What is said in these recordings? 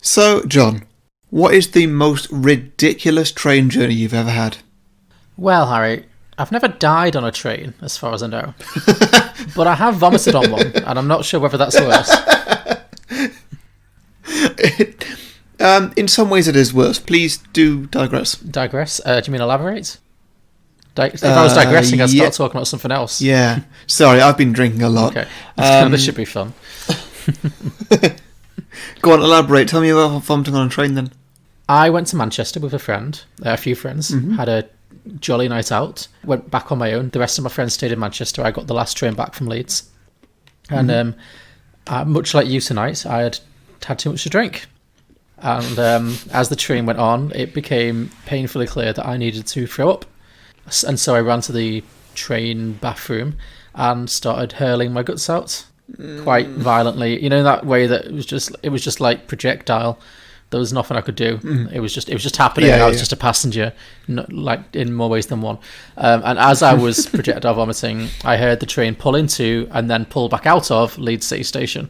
So, John, what is the most ridiculous train journey you've ever had? Well, Harry, I've never died on a train, as far as I know. But I have vomited on one, and I'm not sure whether that's worse. In some ways it is worse. Please do digress. Digress? Do you mean elaborate? If I was digressing, I'd start talking about something else. Yeah. Sorry, I've been drinking a lot. Okay. This should be fun. Go on, elaborate. Tell me about vomiting on a train then. I went to Manchester with a few friends, had a jolly night out, went back on my own. The rest of my friends stayed in Manchester. I got the last train back from Leeds. And much like you tonight, I had too much to drink. And as the train went on, it became painfully clear that I needed to throw up. And so I ran to the train bathroom and started hurling my guts out quite violently. You know, that way that it was just like projectile. There was nothing I could do. It was just happening. I was just a passenger, like in more ways than one. And as I was projectile vomiting, I heard the train pull into and then pull back out of Leeds City Station.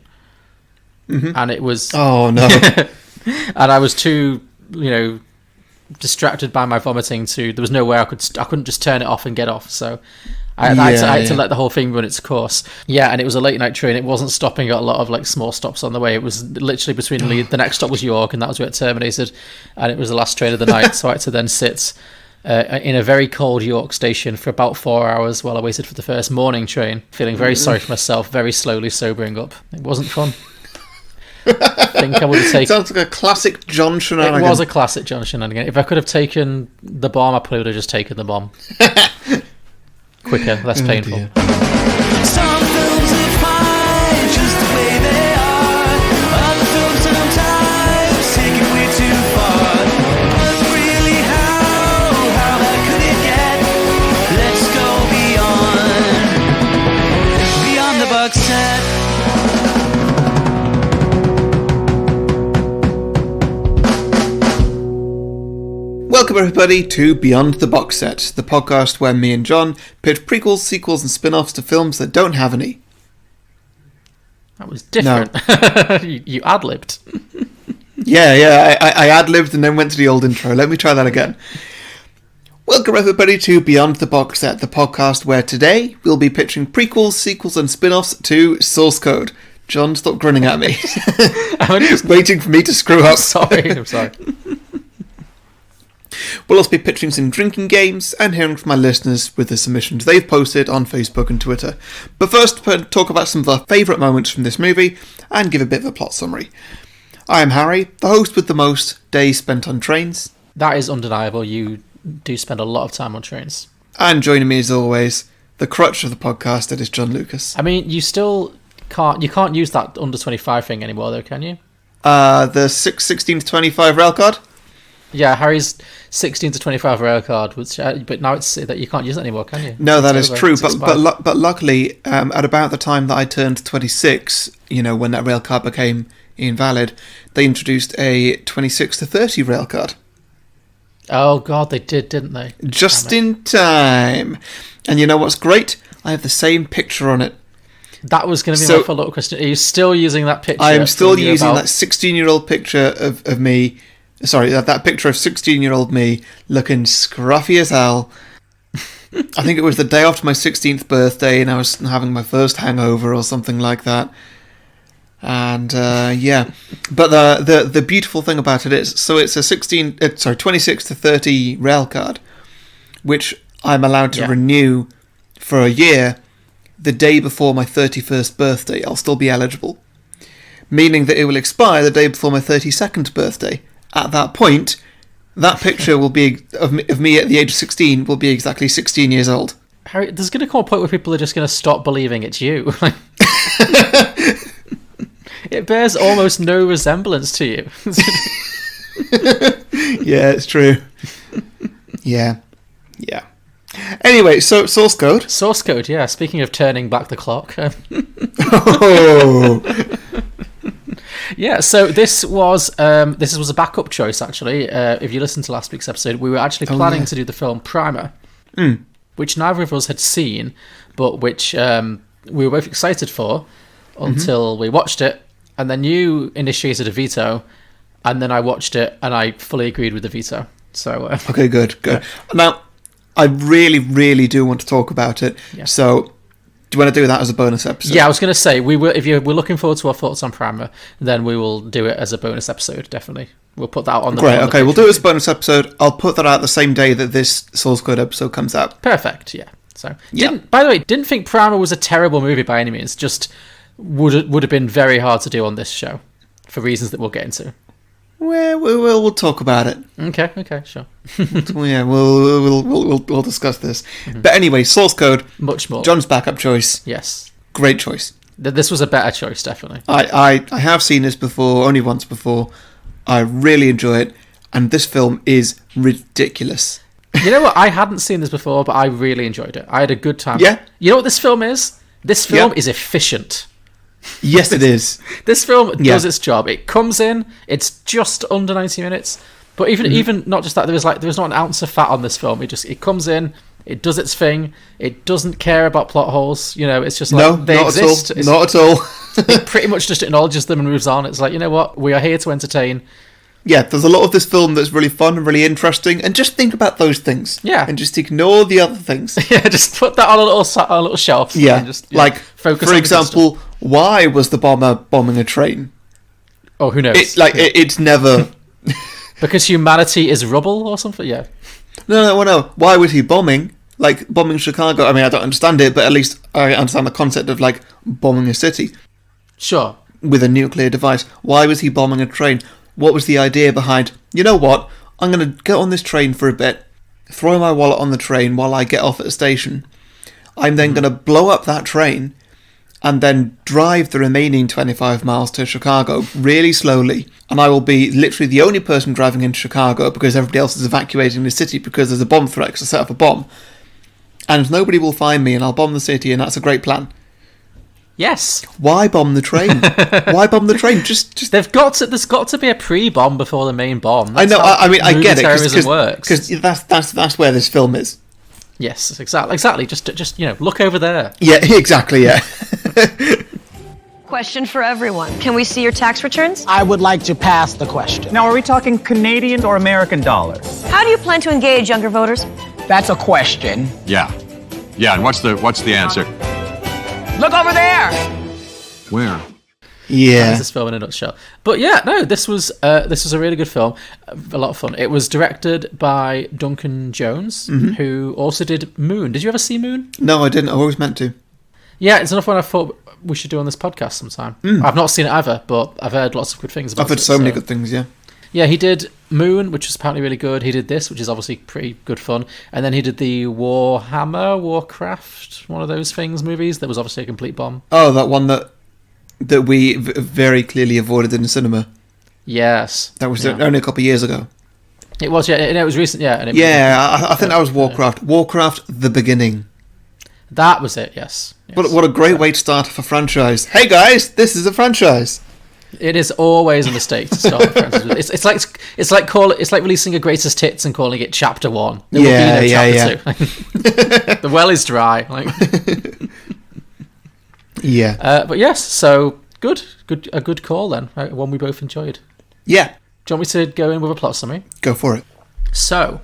And it was... Oh, no. And I was too, distracted by my vomiting there was no way I couldn't just turn it off and get off. So I had to let the whole thing run its course. Yeah, and it was a late night train. It wasn't stopping at a lot of like small stops on the way. It was literally between Leeds. The next stop was York, and that was where it terminated. And it was the last train of the night, so I had to then sit in a very cold York station for about 4 hours while I waited for the first morning train, feeling very sorry for myself, very slowly sobering up. It wasn't fun. I think I would have taken... Sounds like a classic John shenanigan. It was a classic John shenanigan. If I could have taken the bomb, I probably would have just taken the bomb. Quicker, less painful. Dear. Some films are fine just the way they are. Other films sometimes take it way too far. But really, how bad could it get? Let's go beyond the box set. Welcome everybody to Beyond the Box Set, the podcast where me and John pitch prequels, sequels and spin-offs to films that don't have any. That was different. No. you ad-libbed. Yeah, I ad-libbed and then went to the old intro. Let me try that again. Welcome everybody to Beyond the Box Set, the podcast where today we'll be pitching prequels, sequels and spin-offs to Source Code. John, stop grinning at me. I'm just waiting for me to screw up. I'm sorry. We'll also be pitching some drinking games and hearing from my listeners with the submissions they've posted on Facebook and Twitter. But first, we'll talk about some of our favourite moments from this movie and give a bit of a plot summary. I am Harry, the host with the most days spent on trains. That is undeniable. You do spend a lot of time on trains. And joining me as always, the crutch of the podcast, that is John Lucas. I mean, you still can't use that under 25 thing anymore though, can you? The 16 to 25 rail card? Yeah, Harry's 16 to 25 rail card, but now it's that you can't use it anymore, can you? No, that is true. But luckily, at about the time that I turned 26, when that rail card became invalid, they introduced a 26 to 30 rail card. Oh God, they did, didn't they? Just in time. And you know what's great? I have the same picture on it. That was going to be my follow-up question. Are you still using that picture? I am still using that 16-year-old picture of me. Sorry, that picture of 16-year-old me looking scruffy as hell. I think it was the day after my 16th birthday and I was having my first hangover or something like that. And, yeah. But the beautiful thing about it is, so it's a 26 to 30 rail card, which I'm allowed to renew for a year the day before my 31st birthday. I'll still be eligible. Meaning that it will expire the day before my 32nd birthday. At that point, that picture will be of me at the age of 16 will be exactly 16 years old. Harry, there's going to come a point where people are just going to stop believing it's you. It bears almost no resemblance to you. Yeah, it's true. Yeah. Anyway, so Source Code. Source Code, yeah. Speaking of turning back the clock. Oh... Yeah, so this was a backup choice, actually. If you listened to last week's episode, we were actually planning to do the film Primer, which neither of us had seen, but which we were both excited for until we watched it, and then you initiated a veto and then I watched it, and I fully agreed with the veto. So okay, good. Now, I really, really do want to talk about it. Yeah. So, do you want to do that as a bonus episode? Yeah, I was going to say if we're looking forward to our thoughts on Primer, then we will do it as a bonus episode. Definitely, we'll put that out on the. Great. Okay, we'll do it as a bonus episode. I'll put that out the same day that this Source Code episode comes out. Perfect. Yeah. So, by the way, didn't think Primer was a terrible movie by any means. Just would have been very hard to do on this show for reasons that we'll get into. Well, we'll talk about it. Okay, sure. Yeah, we'll discuss this. But anyway, Source Code. Much more. John's backup choice. Yes. Great choice. This was a better choice, definitely. I have seen this before, only once before. I really enjoy it, and this film is ridiculous. You know what? I hadn't seen this before, but I really enjoyed it. I had a good time. Yeah. You know what this film is? This film is efficient. Yes, it is. This film does its job. It comes in, it's just under 90 minutes. But even not just that, there was not an ounce of fat on this film. It comes in, it does its thing. It doesn't care about plot holes. You know, it's just like they exist. Not at all. It pretty much just acknowledges them and moves on. It's like, you know what? We are here to entertain. Yeah, there's a lot of this film that's really fun and really interesting, and just think about those things. Yeah. And just ignore the other things. Yeah, just put that on a little shelf. Yeah. And just, like, focus for on example, why was the bomber bombing a train? Oh, who knows? It's never... Because humanity is rubble or something? Yeah. No. Why was he bombing? Like, bombing Chicago? I mean, I don't understand it, but at least I understand the concept of, like, bombing a city. Sure. With a nuclear device. Why was he bombing a train? What was the idea behind, you know what, I'm going to get on this train for a bit, throw my wallet on the train while I get off at a station. I'm then going to blow up that train and then drive the remaining 25 miles to Chicago really slowly. And I will be literally the only person driving into Chicago because everybody else is evacuating the city because there's a bomb threat because I set up a bomb. And nobody will find me and I'll bomb the city, and that's a great plan. Yes. Why bomb the train? Why bomb the train? Just there's got to be a pre-bomb before the main bomb. That's I mean, I get it. Terrorism works. Because that's where this film is. Yes, exactly. Just look over there. Yeah, exactly. Yeah. Question for everyone. Can we see your tax returns? I would like to pass the question. Now, are we talking Canadian or American dollars? How do you plan to engage younger voters? That's a question. Yeah, and what's the answer? Look over there! Where? Yeah. That's this film in a nutshell. But yeah, no, this was a really good film. A lot of fun. It was directed by Duncan Jones, who also did Moon. Did you ever see Moon? No, I didn't. I always meant to. Yeah, it's another one I thought we should do on this podcast sometime. I've not seen it either, but I've heard lots of good things about it. I've heard so many good things, yeah. Yeah, he did Moon, which was apparently really good. He did this, which is obviously pretty good fun. And then he did the Warcraft, one of those things, movies. That was obviously a complete bomb. Oh, that one that we very clearly avoided in the cinema. Yes. That was only a couple of years ago. It was, yeah. And it was recent, yeah. And I think that was Warcraft. Warcraft, The Beginning. That was it, yes. What a great way to start off a franchise. Hey guys, this is a franchise. It is always a mistake to start a franchise. It's like releasing a greatest hits and calling it Chapter 1. There will be no Chapter 2. The well is dry. Yeah. But yes, so a good call then. Right? One we both enjoyed. Yeah. Do you want me to go in with a plot summary? Go for it. So,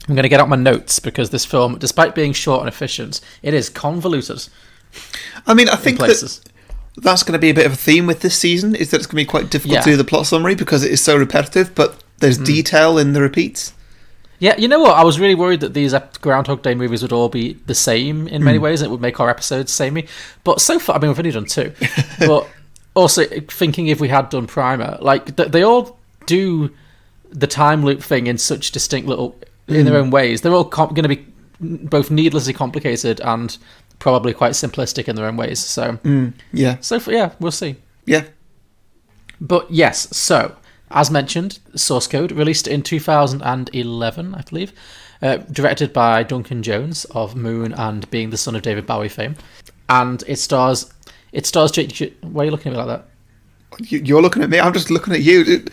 I'm going to get out my notes because this film, despite being short and efficient, it is convoluted. I mean, I think that's going to be a bit of a theme with this season, is that it's going to be quite difficult to do the plot summary because it is so repetitive, but there's detail in the repeats. Yeah, you know what? I was really worried that these Groundhog Day movies would all be the same in many ways, and it would make our episodes samey. But so far, I mean, we've only done 2. But also, thinking if we had done Primer, like, they all do the time loop thing in such distinct little, in their own ways. They're all going to be both needlessly complicated and probably quite simplistic in their own ways. So, yeah. So, we'll see. Yeah. But yes, so, as mentioned, Source Code, released in 2011, I believe, directed by Duncan Jones of Moon and Being the Son of David Bowie fame. And it stars Jake... Why are you looking at me like that? You're looking at me, I'm just looking at you.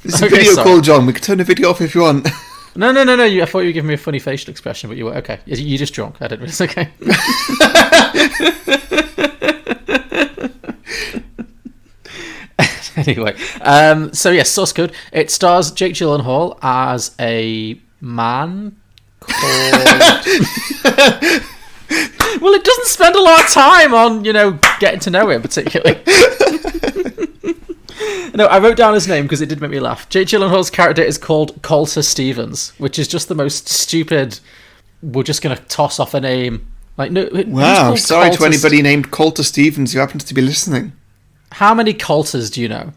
It's a video call, John. We can turn the video off if you want. No. I thought you were giving me a funny facial expression, but you were okay. You're just drunk. I didn't really. It's okay. Anyway, so yes, source code. It stars Jake Gyllenhaal as a man called... Well, it doesn't spend a lot of time on, getting to know him particularly. No, I wrote down his name because it did make me laugh. Jake Gyllenhaal's character is called Colter Stevens, which is just the most stupid... We're just going to toss off a name. Like, no. Wow, sorry to anybody named Colter Stevens who happens to be listening. How many Colters do you know?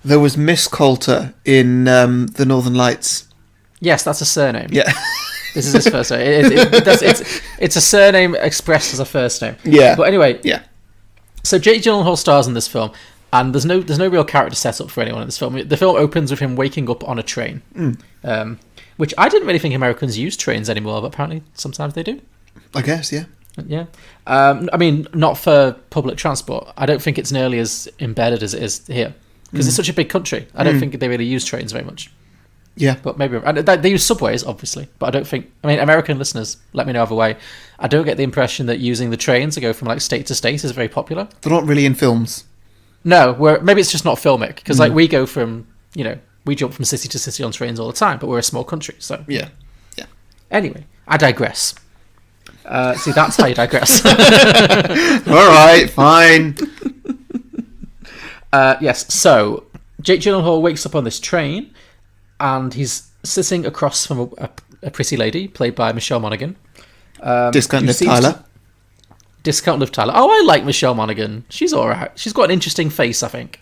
There was Miss Coulter in The Northern Lights. Yes, that's a surname. Yeah. This is his first name. It's a surname expressed as a first name. Yeah. But anyway, yeah. So Jake Gyllenhaal stars in this film, and there's no real character set up for anyone in this film. The film opens with him waking up on a train, which I didn't really think Americans use trains anymore, but apparently sometimes they do. I guess, yeah. Yeah. I mean, not for public transport. I don't think it's nearly as embedded as it is here, because it's such a big country. I don't think they really use trains very much. Yeah. But maybe... And they use subways, obviously, but I don't think... I mean, American listeners, let me know either way. I don't get the impression that using the train to go from, state to state is very popular. They're not really in films. No, maybe it's just not filmic, because, we go from, we jump from city to city on trains all the time, but we're a small country, so... Yeah. Anyway, I digress. See, that's how you digress. All right, fine. Yes, so Jake Gyllenhaal wakes up on this train, and he's sitting across from a pretty lady played by Michelle Monaghan. Discount Liv Tyler. Discount Liv Tyler. Oh, I like Michelle Monaghan. She's all right. She's got an interesting face, I think.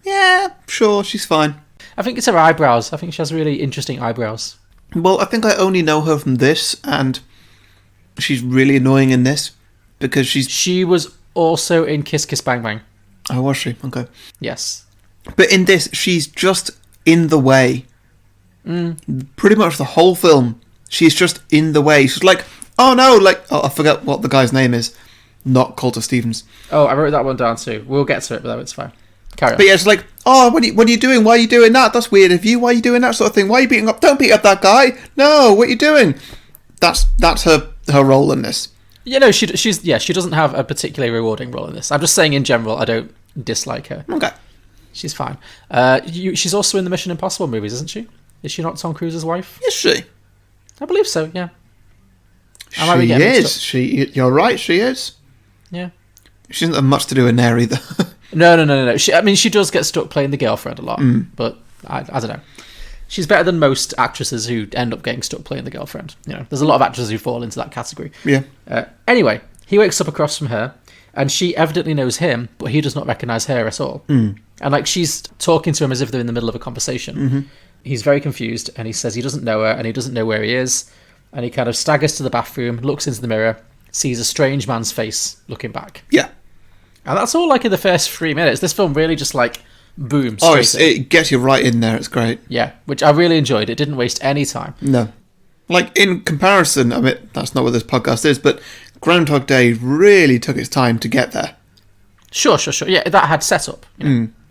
Yeah, sure, she's fine. I think it's her eyebrows. I think she has really interesting eyebrows. Well, I think I only know her from this, and she's really annoying in this because She was also in Kiss Kiss Bang Bang. Oh, was she? Okay. Yes. But in this, she's just in the way. Pretty much the whole film, she's just in the way. She's like, oh no, I forget what the guy's name is. Not Colter Stevens. Oh, I wrote that one down too. We'll get to it, but it's fine. Carry on. But yeah, it's like, oh, what are you doing? Why are you doing that? That's weird of you. Why are you doing that sort of thing? Why are you beating up? Don't beat up that guy. No, what are you doing? That's her role in this. Yeah, she doesn't have a particularly rewarding role in this. I'm just saying in general, I don't dislike her. Okay. She's fine. She's also in the Mission Impossible movies, isn't she? Is she not Tom Cruise's wife? Is she? I believe so, yeah. She is. You're right, she is. Yeah. She doesn't have much to do in there either. No. She does get stuck playing the girlfriend a lot, but I don't know. She's better than most actresses who end up getting stuck playing the girlfriend. There's a lot of actresses who fall into that category. Yeah. Anyway, he wakes up across from her, and she evidently knows him, but he does not recognise her at all. And she's talking to him as if they're in the middle of a conversation. He's very confused, and he says he doesn't know her, and he doesn't know where he is. And he kind of staggers to the bathroom, looks into the mirror, sees a strange man's face looking back. Yeah. And that's all in the first 3 minutes. This film really just boom. Oh, it gets you right in there. It's great. Yeah, which I really enjoyed. It didn't waste any time. No. In comparison, I mean, that's not what this podcast is, but Groundhog Day really took its time to get there. Sure. Yeah, that had setup.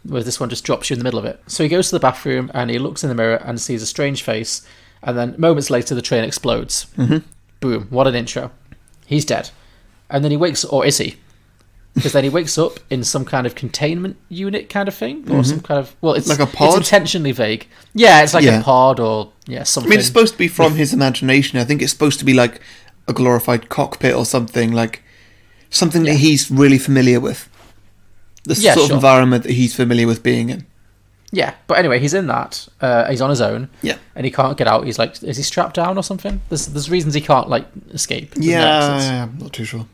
Whereas this one just drops you in the middle of it. So he goes to the bathroom and he looks in the mirror and sees a strange face. And then moments later, the train explodes. Boom. What an intro. He's dead. And then he wakes up, or is he? Because then he wakes up in some kind of containment unit kind of thing, or some kind of... Well, it's like a pod? It's intentionally vague. Yeah, it's like a pod or something. I mean, it's supposed to be from his imagination. I think it's supposed to be like a glorified cockpit or something, something that he's really familiar with. The sort of environment that he's familiar with being in. Yeah, but anyway, he's in that. He's on his own. Yeah. And he can't get out. He's is he strapped down or something? There's reasons he can't, escape. I'm not too sure.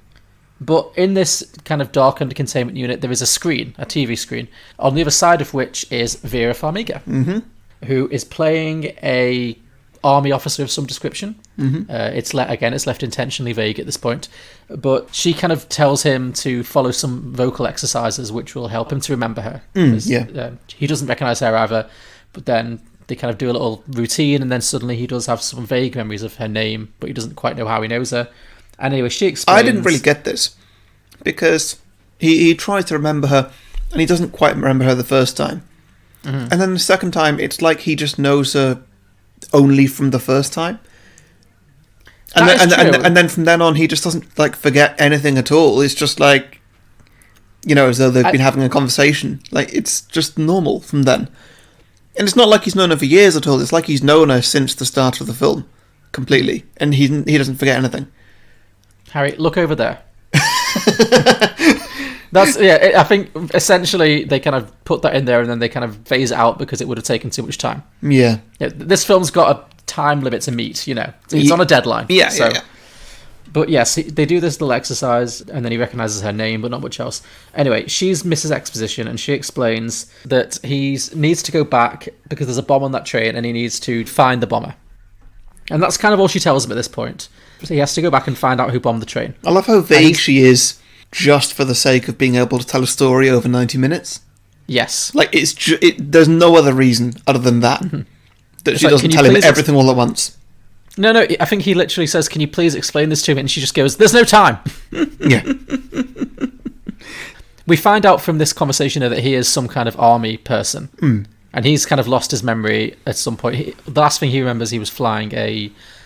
But in this kind of darkened containment unit, there is a screen, a TV screen, on the other side of which is Vera Farmiga, who is playing a army officer of some description. It's left intentionally vague at this point, but she kind of tells him to follow some vocal exercises which will help him to remember her. He doesn't recognise her either, but then they kind of do a little routine, and then suddenly he does have some vague memories of her name, but he doesn't quite know how he knows her. And anyway, she explains... I didn't really get this, because he tries to remember her, and he doesn't quite remember her the first time. And then the second time, it's like he just knows her only from the first time. And then from then on, he just doesn't, forget anything at all. It's just as though they've been having a conversation. Like, it's just normal from then. And it's not like he's known her for years at all. It's like he's known her since the start of the film, completely. And he doesn't forget anything. Harry, look over there. I think essentially they kind of put that in there and then they kind of phase it out because it would have taken too much time. Yeah. This film's got a time limit to meet, It's on a deadline. Yeah, so. yeah. But yes, they do this little exercise and then he recognises her name, but not much else. Anyway, she's Mrs. Exposition and she explains that he needs to go back because there's a bomb on that train and he needs to find the bomber. And that's kind of all she tells him at this point. So he has to go back and find out who bombed the train. I love how vague she is just for the sake of being able to tell a story over 90 minutes. Yes. Like, there's no other reason other than that. Mm-hmm. That she doesn't tell him everything all at once. No, I think he literally says, "Can you please explain this to me?" And she just goes, "There's no time." Yeah. We find out from this conversation that he is some kind of army person. Mm. And he's kind of lost his memory at some point. The last thing he remembers, he was flying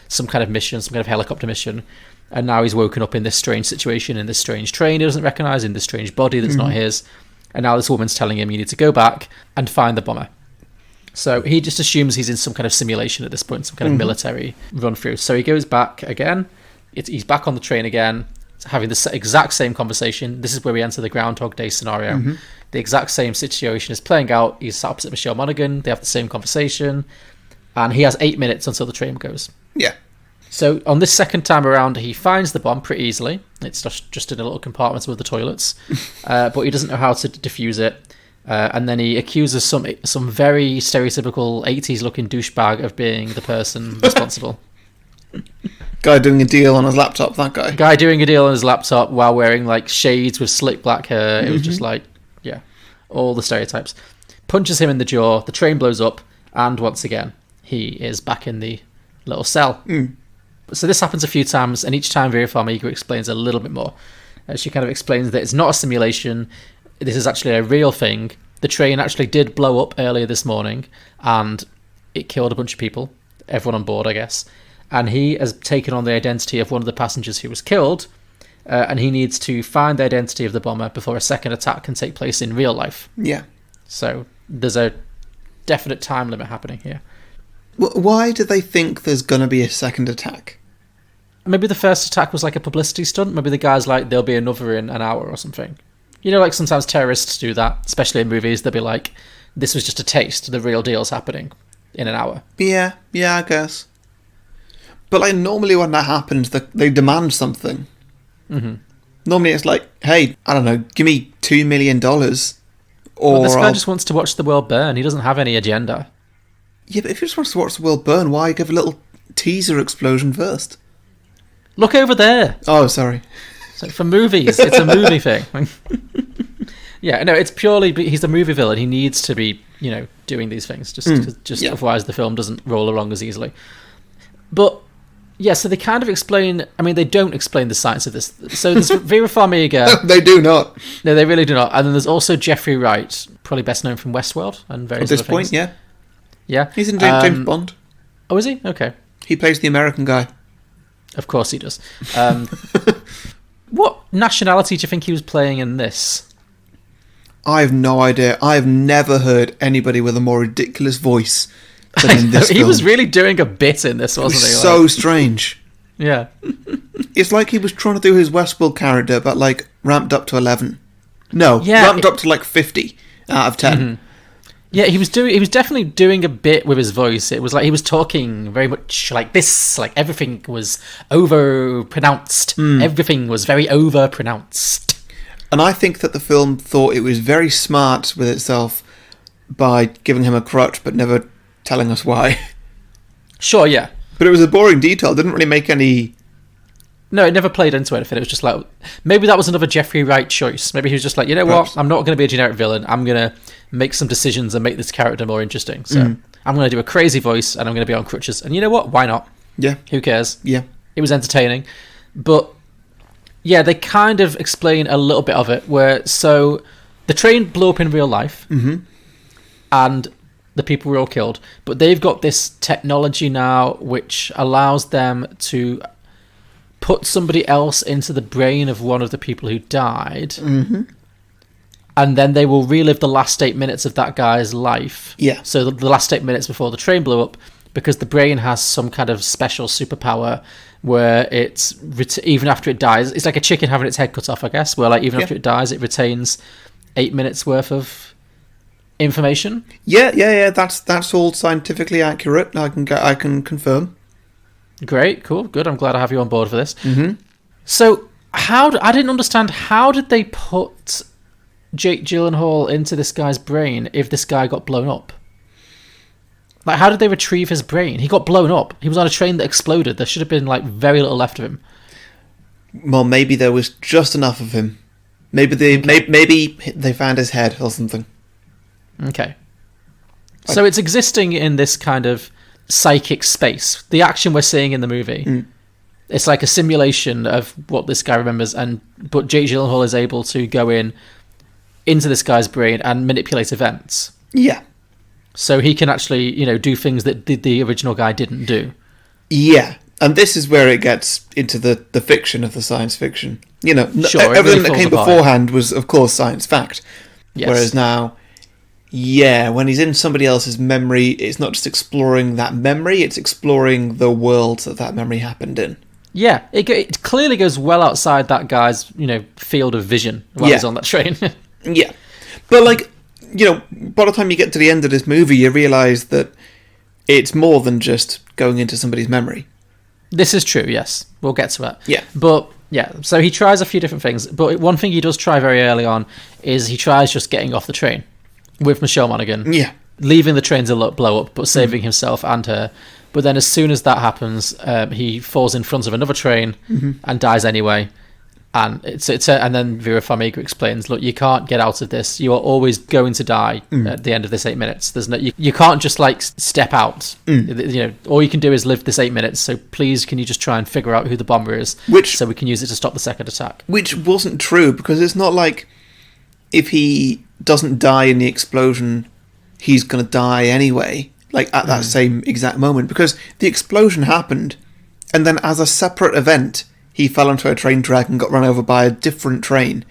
some kind of mission, some kind of helicopter mission. And now he's woken up in this strange situation, in this strange train he doesn't recognise, in this strange body that's not his. And now this woman's telling him you need to go back and find the bomber. So he just assumes he's in some kind of simulation at this point, some kind of military run-through. So he goes back again. He's back on the train again, having the exact same conversation. This is where we enter the Groundhog Day scenario. Mm-hmm. The exact same situation is playing out. He's sat opposite Michelle Monaghan. They have the same conversation. And he has 8 minutes until the train goes. Yeah. So on this second time around, he finds the bomb pretty easily. It's just in a little compartment with the toilets. But he doesn't know how to defuse it. And then he accuses some very stereotypical 80s-looking douchebag of being the person responsible. Guy doing a deal on his laptop, that guy. Guy doing a deal on his laptop while wearing, like, shades with slick black hair. It was just like, yeah, all the stereotypes. Punches him in the jaw, the train blows up, and once again, he is back in the little cell. Mm. So this happens a few times, and each time Vera Farmiga explains a little bit more. She kind of explains that it's not a simulation. This is actually a real thing. The train actually did blow up earlier this morning, and it killed a bunch of people. Everyone on board, I guess. And he has taken on the identity of one of the passengers who was killed, and he needs to find the identity of the bomber before a second attack can take place in real life. Yeah. So there's a definite time limit happening here. Why do they think there's going to be a second attack? Maybe the first attack was like a publicity stunt. Maybe the guy's like, there'll be another in an hour or something. Like sometimes terrorists do that, especially in movies. They'll be like, this was just a taste. The real deal's happening in an hour. Yeah, I guess. But like normally when that happens, they demand something. Mm-hmm. Normally it's like, hey, I don't know, give me $2 million. Or this guy just wants to watch the world burn. He doesn't have any agenda. Yeah, but if he just wants to watch the world burn, why give a little teaser explosion first? Look over there. Oh, sorry. So for movies, it's a movie thing. Yeah, no, it's purely he's a movie villain. He needs to be, doing these things just otherwise the film doesn't roll along as easily. But yeah, so they kind of explain. I mean, they don't explain the science of this. So there's Vera Farmiga. No, they do not. No, they really do not. And then there's also Jeffrey Wright, probably best known from Westworld and various at this other point, things. Yeah. He's in James Bond. Oh, is he? Okay. He plays the American guy. Of course he does. What nationality do you think he was playing in this? I have no idea. I have never heard anybody with a more ridiculous voice than in this film. He was really doing a bit in this, wasn't he? So strange. Yeah. It's like he was trying to do his Westworld character, but like ramped up to 11. No, ramped up to like 50 out of 10. Mm-hmm. Yeah, he was definitely doing a bit with his voice. It was like he was talking very much like this, like everything was over-pronounced. Everything was very over-pronounced. And I think that the film thought it was very smart with itself by giving him a crutch, but never telling us why. Sure, yeah. But it was a boring detail. It didn't really make any... No, it never played into anything. It was just like... Maybe that was another Jeffrey Wright choice. Maybe he was just like, Perhaps. What? I'm not going to be a generic villain. I'm going to make some decisions and make this character more interesting. So I'm going to do a crazy voice and I'm going to be on crutches. And you know what? Why not? Yeah. Who cares? Yeah. It was entertaining. But... yeah, they kind of explain a little bit of it, so the train blew up in real life, and the people were all killed, but they've got this technology now which allows them to put somebody else into the brain of one of the people who died, and then they will relive the last 8 minutes of that guy's life. Yeah. So the last 8 minutes before the train blew up, because the brain has some kind of special superpower where it's even after it dies, it's like a chicken having its head cut off, I guess, where like even after it dies, it retains 8 minutes worth of information. Yeah. That's all scientifically accurate. I can confirm. Great, cool, good. I'm glad I have you on board for this. Mm-hmm. So I didn't understand, how did they put Jake Gyllenhaal into this guy's brain if this guy got blown up? Like, how did they retrieve his brain? He got blown up. He was on a train that exploded. There should have been like very little left of him. Well, maybe there was just enough of him. Maybe they found his head or something. Okay. So it's existing in this kind of psychic space. The action we're seeing in the movie, it's like a simulation of what this guy remembers, but Jake Gyllenhaal is able to go into this guy's brain and manipulate events. Yeah. So he can actually, do things that the original guy didn't do. Yeah. And this is where it gets into the fiction of the science fiction. Sure, everything that came beforehand was, of course, science fact. Yes. Whereas now, when he's in somebody else's memory, it's not just exploring that memory, it's exploring the world that memory happened in. Yeah, it clearly goes well outside that guy's, field of vision while he's on that train. Yeah. But, by the time you get to the end of this movie, you realise that it's more than just going into somebody's memory. This is true, yes. We'll get to that. Yeah. But, so he tries a few different things. But one thing he does try very early on is he tries just getting off the train with Michelle Monaghan. Yeah. Leaving the train to blow up, but saving himself and her. But then as soon as that happens, he falls in front of another train and dies anyway. And and then Vera Farmiga explains, look, you can't get out of this. You are always going to die at the end of this 8 minutes. There's no, you can't just step out. All you can do is live this 8 minutes. So please, can you just try and figure out who the bomber is, so we can use it to stop the second attack? Which wasn't true, because it's not like if he doesn't die in the explosion, he's going to die anyway. Like at that same exact moment, because the explosion happened, and then as a separate event, he fell onto a train track and got run over by a different train.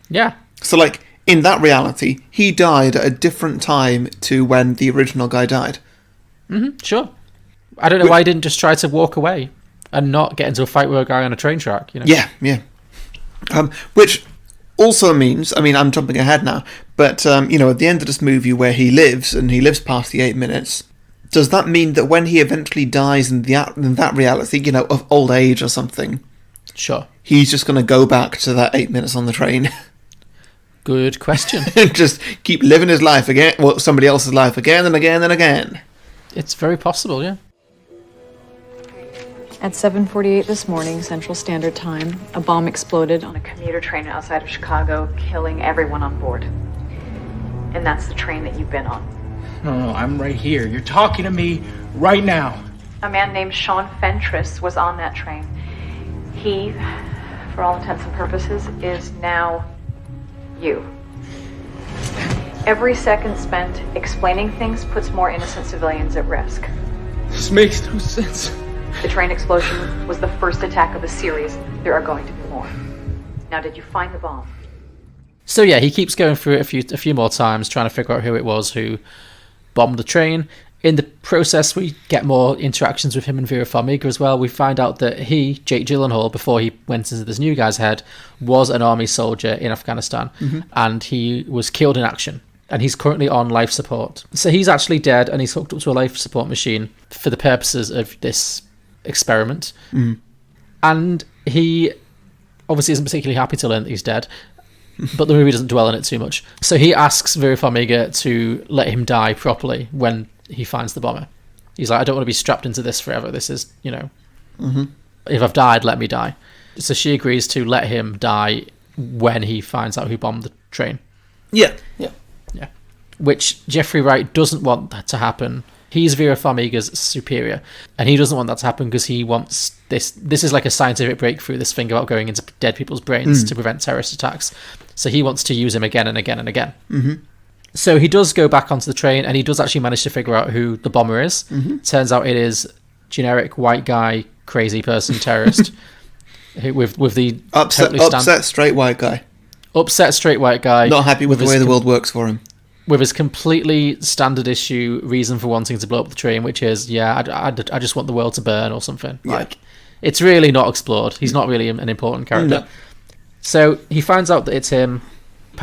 Yeah. So, in that reality, he died at a different time to when the original guy died. Mm-hmm, sure. I don't know why he didn't just try to walk away and not get into a fight with a guy on a train track. Yeah. Which also means, I'm jumping ahead now, but, at the end of this movie where he lives, and he lives past the 8 minutes, does that mean that when he eventually dies in that reality, of old age or something, sure, he's just going to go back to that 8 minutes on the train? Good question. Just keep living his life again, somebody else's life again and again and again. It's very possible, yeah. At 7:48 this morning, Central Standard Time, a bomb exploded on a commuter train outside of Chicago, killing everyone on board. And that's the train that you've been on. No, I'm right here. You're talking to me right now. A man named Sean Fentress was on that train. He, for all intents and purposes, is now you. Every second spent explaining things puts more innocent civilians at risk. This makes no sense. The train explosion was the first attack of a series. There are going to be more. Now, did you find the bomb? So yeah, he keeps going through it a few more times, trying to figure out who it was who bombed the train. In the process, we get more interactions with him and Vera Farmiga as well. We find out that he, Jake Gyllenhaal, before he went into this new guy's head, was an army soldier in Afghanistan, and he was killed in action. And he's currently on life support. So he's actually dead, and he's hooked up to a life support machine for the purposes of this experiment. And he obviously isn't particularly happy to learn that he's dead, but the movie doesn't dwell on it too much. So he asks Vera Farmiga to let him die properly when he finds the bomber. He's like, I don't want to be strapped into this forever. This is, if I've died, let me die. So she agrees to let him die when he finds out who bombed the train. Yeah. Which Jeffrey Wright doesn't want that to happen. He's Vera Farmiga's superior, and he doesn't want that to happen because he wants this. This is like a scientific breakthrough, this thing about going into dead people's brains to prevent terrorist attacks. So he wants to use him again and again and again. So he does go back onto the train, and he does actually manage to figure out who the bomber is. Turns out it is generic white guy, crazy person, terrorist, with the upset straight white guy. upset straight white guy. Not happy with the way the world works for him. With his completely standard issue reason for wanting to blow up the train, which is, I just want the world to burn or something. Yeah. Like, it's really not explored. He's not really an important character. No. So he finds out that it's him.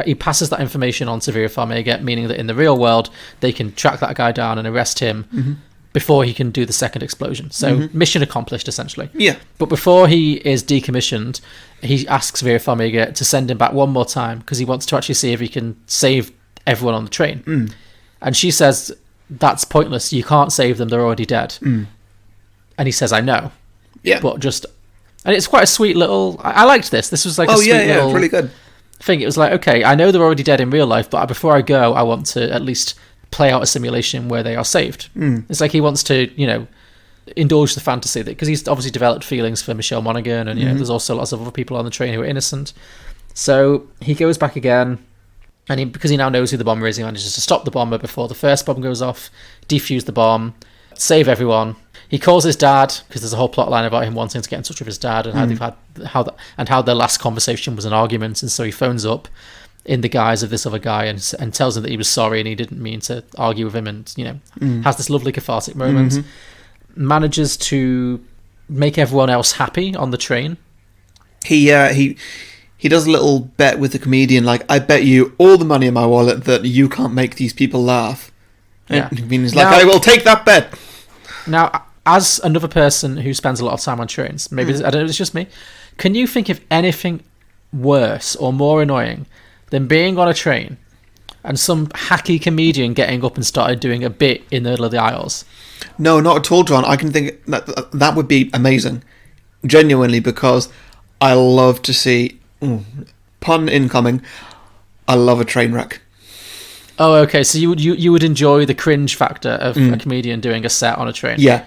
He passes that information on to Vera Farmiga, meaning that in the real world, they can track that guy down and arrest him before he can do the second explosion. So mission accomplished, essentially. Yeah. But before he is decommissioned, he asks Vera Farmiga to send him back one more time because he wants to actually see if he can save everyone on the train. And she says, that's pointless. You can't save them. They're already dead. And he says, I know. Yeah. But just... And it's quite a sweet little... I liked this. This was like a sweet little... it's really good. Thing. It was like, okay, I know they're already dead in real life, but before I go, I want to at least play out a simulation where they are saved. It's like he wants to, indulge the fantasy that, because he's obviously developed feelings for Michelle Monaghan, and there's also lots of other people on the train who are innocent. So he goes back again, and because he now knows who the bomber is, he manages to stop the bomber before the first bomb goes off, defuse the bomb, save everyone. He calls his dad, because there's a whole plot line about him wanting to get in touch with his dad and how they've had how their last conversation was an argument, and so he phones up in the guise of this other guy and tells him that he was sorry and he didn't mean to argue with him, and has this lovely cathartic moment. Manages to make everyone else happy on the train. He does a little bet with the comedian, like, I bet you all the money in my wallet that you can't make these people laugh. Yeah. And he's like, I will take that bet. Now, as another person who spends a lot of time on trains, maybe I don't know, it's just me, can you think of anything worse or more annoying than being on a train and some hacky comedian getting up and started doing a bit in the middle of the aisles? No, not at all, John. I can think that would be amazing, genuinely, because I love to see, pun incoming, I love a train wreck. Oh, okay. So you would enjoy the cringe factor of a comedian doing a set on a train? Yeah.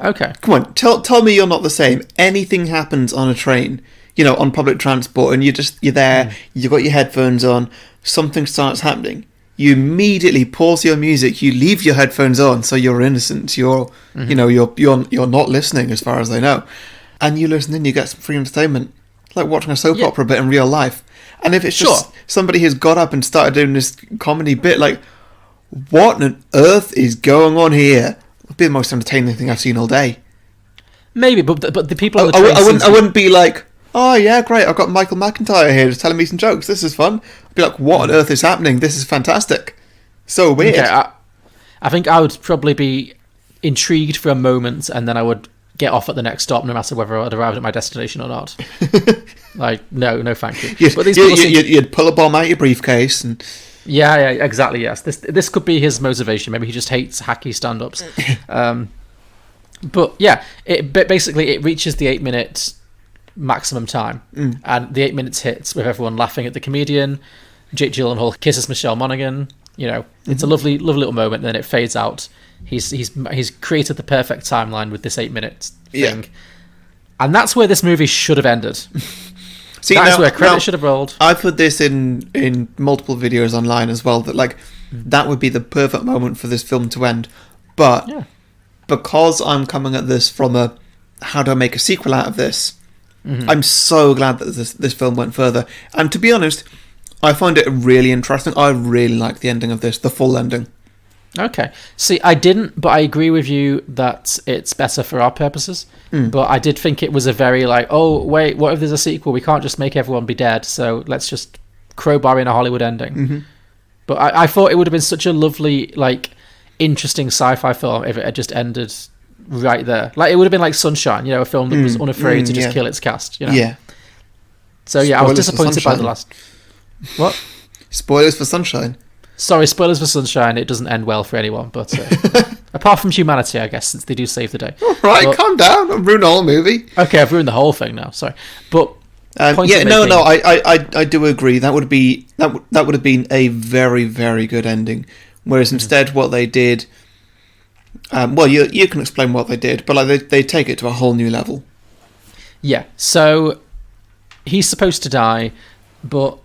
Okay. Come on, tell me you're not the same. Anything happens on a train, on public transport, and you're there, you've got your headphones on, something starts happening. You immediately pause your music, you leave your headphones on, so you're innocent. You're you're not listening as far as they know. And you listen in, you get some free entertainment. It's like watching a soap opera bit in real life. And if it's just somebody has got up and started doing this comedy bit, like, what on earth is going on here? It'd be the most entertaining thing I've seen all day. Maybe, but the people on the train... I wouldn't be like, oh yeah, great, I've got Michael McIntyre here just telling me some jokes, this is fun. I'd be like, what on earth is happening? This is fantastic. So weird. Okay, I think I would probably be intrigued for a moment, and then I would get off at the next stop no matter whether I'd arrived at my destination or not. Like, no thank you. You'd pull a bomb out your briefcase and... Yeah, exactly, yes. This could be his motivation. Maybe he just hates hacky stand-ups. But yeah, basically it reaches the 8-minute maximum time, and the 8 minutes hits with everyone laughing at the comedian. Jake Gyllenhaal kisses Michelle Monaghan. It's a lovely little moment, and then it fades out. He's created the perfect timeline with this 8-minute thing, and that's where this movie should have ended. See, that's where credits should have rolled. I've put this in multiple videos online as well, that like that would be the perfect moment for this film to end. But because I'm coming at this from a how do I make a sequel out of this, I'm so glad that this film went further. And to be honest, I find it really interesting. I really like the ending of this, the full ending. Okay. See, I didn't, but I agree with you that it's better for our purposes. But I did think it was a very like, oh, wait, what if there's a sequel? We can't just make everyone be dead, so let's just crowbar in a Hollywood ending. But I thought it would have been such a lovely, like, interesting sci-fi film if it had just ended right there. Like, it would have been like Sunshine, a film that was unafraid to just kill its cast, Yeah. So, yeah, I was disappointed by the last... What? Spoilers for Sunshine. Sorry, spoilers for Sunshine. It doesn't end well for anyone, but apart from humanity, I guess, since they do save the day. All right, calm down. I've ruined the whole movie. Okay, I've ruined the whole thing now. Sorry, but I do agree. That would have been a very, very good ending. Whereas instead, what they did, you can explain what they did, but like they take it to a whole new level. Yeah. So he's supposed to die, but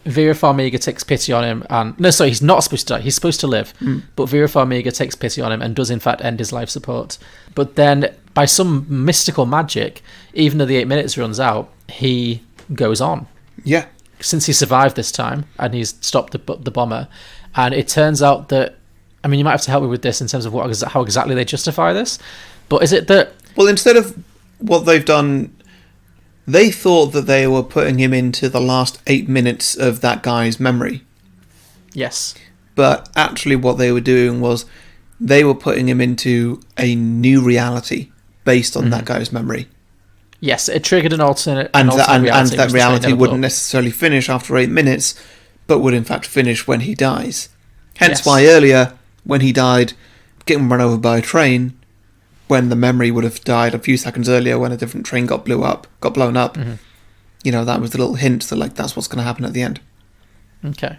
Vera Farmiga takes pity on him, and he's not supposed to die. He's supposed to live, but Vera Farmiga takes pity on him and does in fact end his life support. But then, by some mystical magic, even though the 8 minutes runs out, he goes on. Yeah. since he survived this time and he's stopped the bomber, and it turns out that, I mean, you might have to help me with this in terms of how exactly they justify this, but is it that... Well, instead of what they've done, they thought that they were putting him into the last 8 minutes of that guy's memory. Yes. But actually what they were doing was they were putting him into a new reality based on that guy's memory. Yes, it triggered an alternate and reality. And that reality wouldn't necessarily finish after 8 minutes, but would in fact finish when he dies. Hence why earlier, when he died, getting run over by a train, when the memory would have died a few seconds earlier when a different train got blown up, you know, that was the little hint that, like, that's what's going to happen at the end. Okay.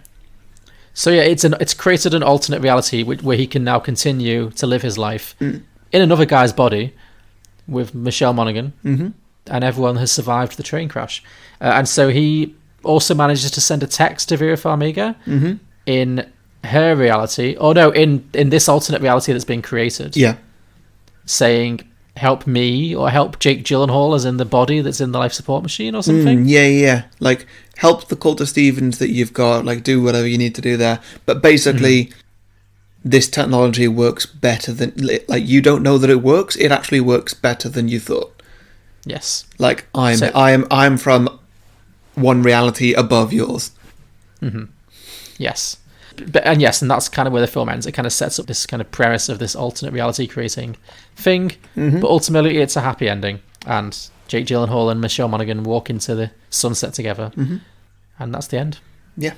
So yeah, it's created an alternate reality where he can now continue to live his life in another guy's body with Michelle Monaghan, and everyone has survived the train crash. And so he also manages to send a text to Vera Farmiga in her reality, in this alternate reality that's been created. Yeah. Saying, help me, or help Jake Gyllenhaal as in the body that's in the life support machine or something. Yeah. Like, help the cult of Stevens that you've got, like, do whatever you need to do there. But basically, this technology works better than, like, you don't know that it works, it actually works better than you thought. Yes. Like, I'm from one reality above yours. Yes. And that's kind of where the film ends. It kind of sets up this kind of premise of this alternate reality creating thing, but ultimately it's a happy ending, and Jake Gyllenhaal and Michelle Monaghan walk into the sunset together, and that's the end. Yeah.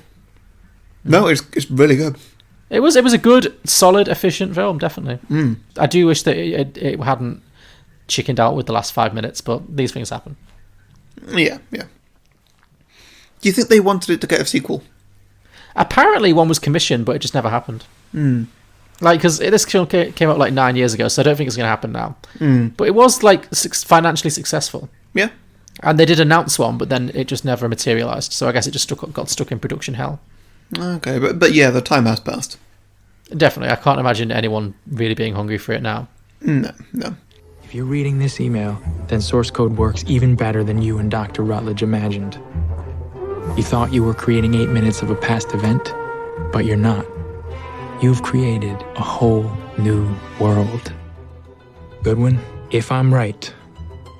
No, it's really good. It was a good, solid, efficient film, definitely. I do wish that it hadn't chickened out with the last 5 minutes, but these things happen. Yeah. Do you think they wanted it to get a sequel? Apparently one was commissioned, but it just never happened. Like, because this film came out like 9 years ago, so I don't think it's going to happen now. But it was like financially successful. Yeah. And they did announce one, but then it just never materialised. So I guess it just got stuck in production hell. Okay, but yeah, the time has passed. Definitely. I can't imagine anyone really being hungry for it now. No. If you're reading this email, then source code works even better than you and Dr. Rutledge imagined. You thought you were creating 8 minutes of a past event, but you're not. You've created a whole new world. Goodwin, if I'm right,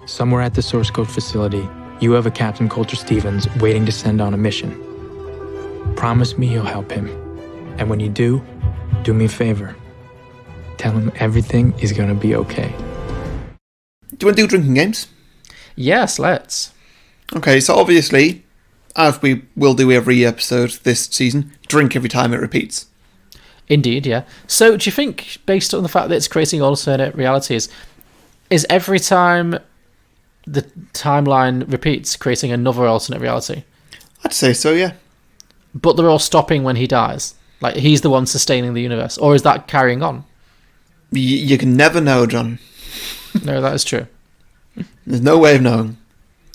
somewhere at the source code facility, you have a Captain Coulter Stevens waiting to send on a mission. Promise me you'll help him. And when you do me a favor. Tell him everything is going to be okay. Do you want to do drinking games? Yes, let's. Okay, so obviously, as we will do every episode this season, drink every time it repeats. Indeed, yeah. So do you think, based on the fact that it's creating alternate realities, is every time the timeline repeats creating another alternate reality? I'd say so, yeah. But they're all stopping when he dies? Like, he's the one sustaining the universe? Or is that carrying on? You can never know, John. No, that is true. There's no way of knowing.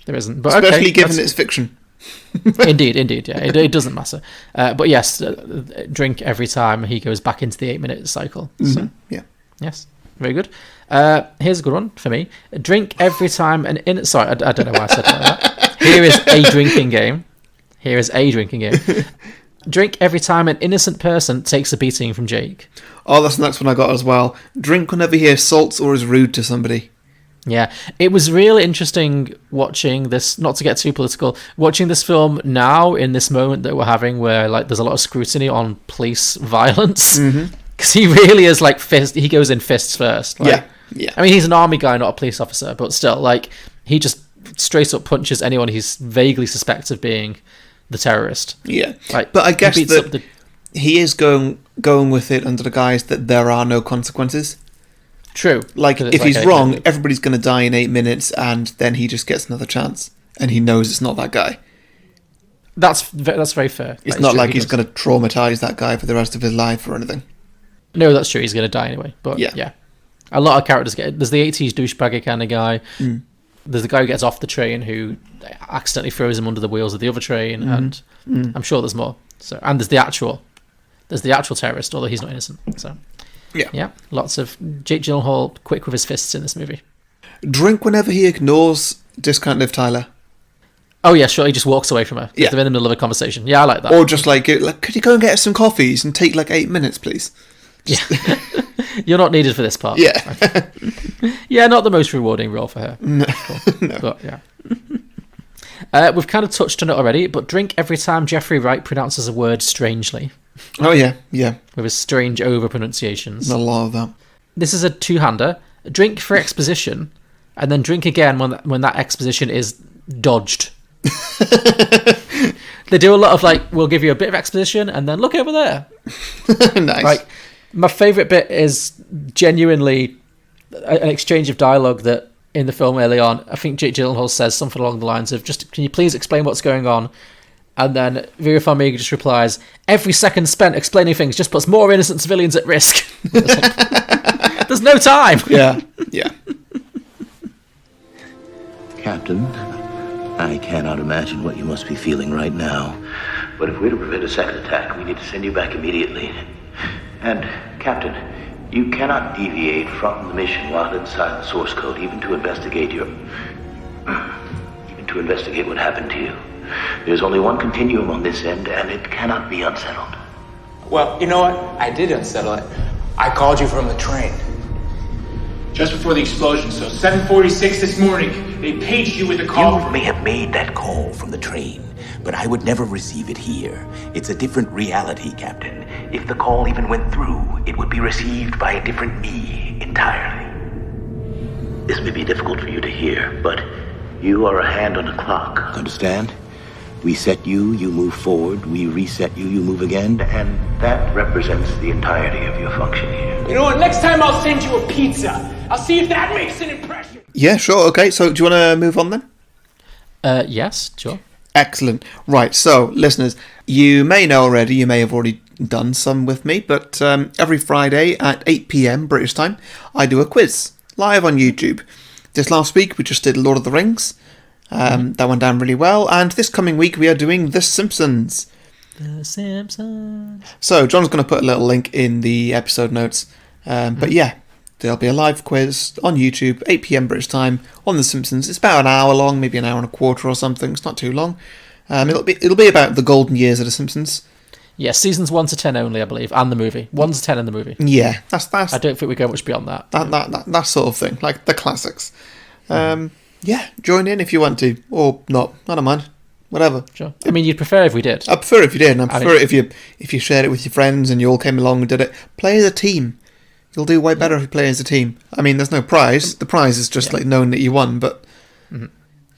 There isn't. But especially okay, given it's fiction. Indeed, yeah. It doesn't matter. But yes, drink every time he goes back into the 8-minute cycle. Mm-hmm. So, yeah. Yes, very good. Here's a good one for me. Drink every time Sorry, I don't know why I said it like that. Here is a drinking game. Drink every time an innocent person takes a beating from Jake. Oh, that's the next one I got as well. Drink whenever he assaults or is rude to somebody. Yeah, it was really interesting watching this, not to get too political, watching this film now in this moment that we're having where like there's a lot of scrutiny on police violence. Because he really is like he goes in fists first. Like, yeah. I mean, he's an army guy, not a police officer, but still, like, he just straight up punches anyone he's vaguely suspects of being the terrorist. Yeah, like, but I guess that he is going with it under the guise that there are no consequences. True. Like, if he's wrong, everybody's going to die in 8 minutes, and then he just gets another chance, and he knows it's not that guy. That's very fair. It's not like he's going to traumatise that guy for the rest of his life or anything. No, that's true. He's going to die anyway. But yeah. A lot of characters there's the 80s douchebagger kind of guy. There's the guy who gets off the train who accidentally throws him under the wheels of the other train, and I'm sure there's more. So, and there's the actual terrorist, although he's not innocent. So, yeah, lots of Jake Gyllenhaal quick with his fists in this movie. Drink whenever he ignores Discount Liv Tyler. Oh yeah, sure. He just walks away from her. Yeah. They're in the middle of a conversation. Yeah, I like that. Or just like, could you go and get us some coffees and take like 8 minutes, please? Yeah. You're not needed for this part. Yeah. Okay. Yeah, not the most rewarding role for her. No. No. But yeah. We've kind of touched on it already, but drink every time Jeffrey Wright pronounces a word strangely. Oh yeah, yeah. With his strange over-pronunciations. A lot of that. This is a two-hander. Drink for exposition, and then drink again when that exposition is dodged. They do a lot of like, we'll give you a bit of exposition, and then look over there. Nice. Like, my favourite bit is genuinely an exchange of dialogue that in the film early on, I think Jake Gyllenhaal says something along the lines of, just, can you please explain what's going on? And then Vera Farmiga just replies, every second spent explaining things just puts more innocent civilians at risk. Like, there's no time. Yeah, yeah. Captain, I cannot imagine what you must be feeling right now. But if we're to prevent a second attack, we need to send you back immediately. And, Captain, you cannot deviate from the mission while inside the source code, even to investigate what happened to you. There's only one continuum on this end, and it cannot be unsettled. Well, you know what? I did unsettle it. I called you from the train. Just before the explosion, so 7:46 this morning, they paged you with a call. You may have made that call from the train, but I would never receive it here. It's a different reality, Captain. If the call even went through, it would be received by a different me entirely. This may be difficult for you to hear, but you are a hand on a clock. Understand? We set you, you move forward. We reset you, you move again. And that represents the entirety of your function here. You know what? Next time I'll send you a pizza. I'll see if that makes an impression. Yeah, sure. Okay, so do you want to move on then? Yes, sure. Excellent. Right, so listeners, you may know already, you may have already done some with me, but every Friday at 8 p.m. British time, I do a quiz live on YouTube. This last week we just did Lord of the Rings. That went down really well, and this coming week we are doing The Simpsons. The Simpsons. So John's going to put a little link in the episode notes, but yeah, there'll be a live quiz on YouTube, 8 p.m. British time, on The Simpsons. It's about an hour long, maybe an hour and a quarter or something. It's not too long. It'll be about the golden years of The Simpsons. Yeah, seasons 1 to 10 only, I believe, and the movie. 1 to 10 in the movie. Yeah, that's. I don't think we go much beyond that. That sort of thing, like the classics. Yeah, join in if you want to, or not. I don't mind. Whatever. Sure. I mean, you'd prefer if we did. I prefer if you did, and I prefer it if you shared it with your friends and you all came along and did it. Play as a team. You'll do way better if you play as a team. I mean, there's no prize. The prize is just like knowing that you won, but... Mm-hmm.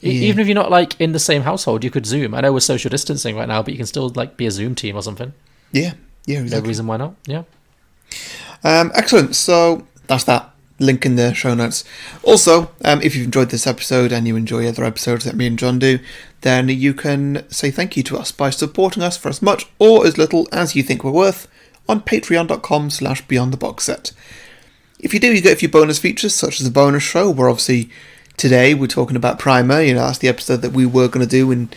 Even if you're not like in the same household, you could Zoom. I know we're social distancing right now, but you can still like be a Zoom team or something. Yeah, exactly. No reason why not. Yeah. Excellent. So that's that. Link in the show notes. Also, if you've enjoyed this episode and you enjoy other episodes that me and John do, then you can say thank you to us by supporting us for as much or as little as you think we're worth on patreon.com/beyondtheboxset. If you do, you get a few bonus features, such as a bonus show, where obviously today we're talking about Primer. You know, that's the episode that we were going to do and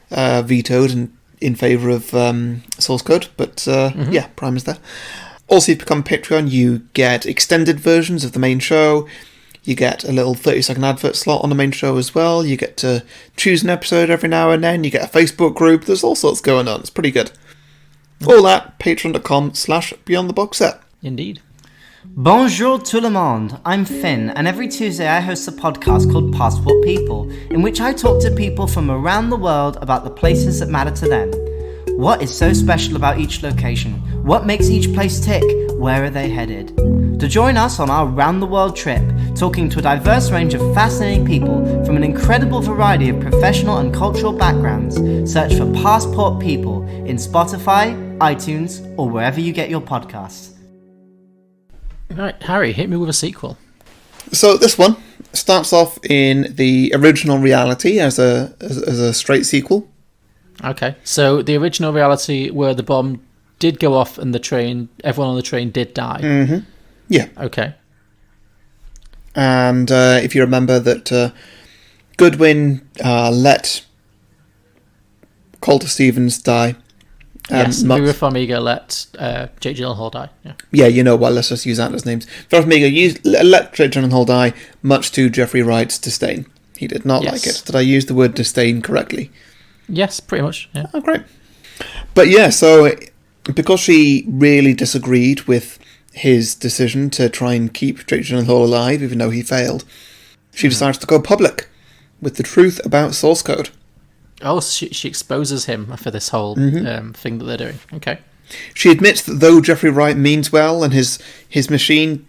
vetoed and in favour of source code. But yeah, Primer's there. Also, if you become a Patreon, you get extended versions of the main show. You get a little 30-second advert slot on the main show as well. You get to choose an episode every now and then. You get a Facebook group. There's all sorts going on. It's pretty good. All that, patreon.com/beyondtheboxset. Indeed. Bonjour tout le monde, I'm Finn, and every Tuesday I host a podcast called Passport People, in which I talk to people from around the world about the places that matter to them. What is so special about each location? What makes each place tick? Where are they headed? To join us on our round-the-world trip, talking to a diverse range of fascinating people from an incredible variety of professional and cultural backgrounds, search for Passport People in Spotify, iTunes, or wherever you get your podcasts. Right, Harry, hit me with a sequel. So this one starts off in the original reality as a straight sequel. Okay, so the original reality where the bomb did go off and everyone on the train did die. Mm-hmm. Yeah. Okay. And if you remember that Goodwin let Colter Stevens die. Yes, Vera Farmiga let Jake Gyllenhaal die. Yeah, you know what, let's just use that as names. Vera Farmiga let Jake Gyllenhaal die, much to Jeffrey Wright's disdain. He did not Yes. like it. Did I use the word disdain correctly? Yes, pretty much. Yeah. Oh, great. But yeah, so because she really disagreed with his decision to try and keep Jake Gyllenhaal alive, even though he failed, she decides to go public with the truth about source code. Oh, so she exposes him for this whole thing that they're doing. Okay. She admits that though Jeffrey Wright means well and his machine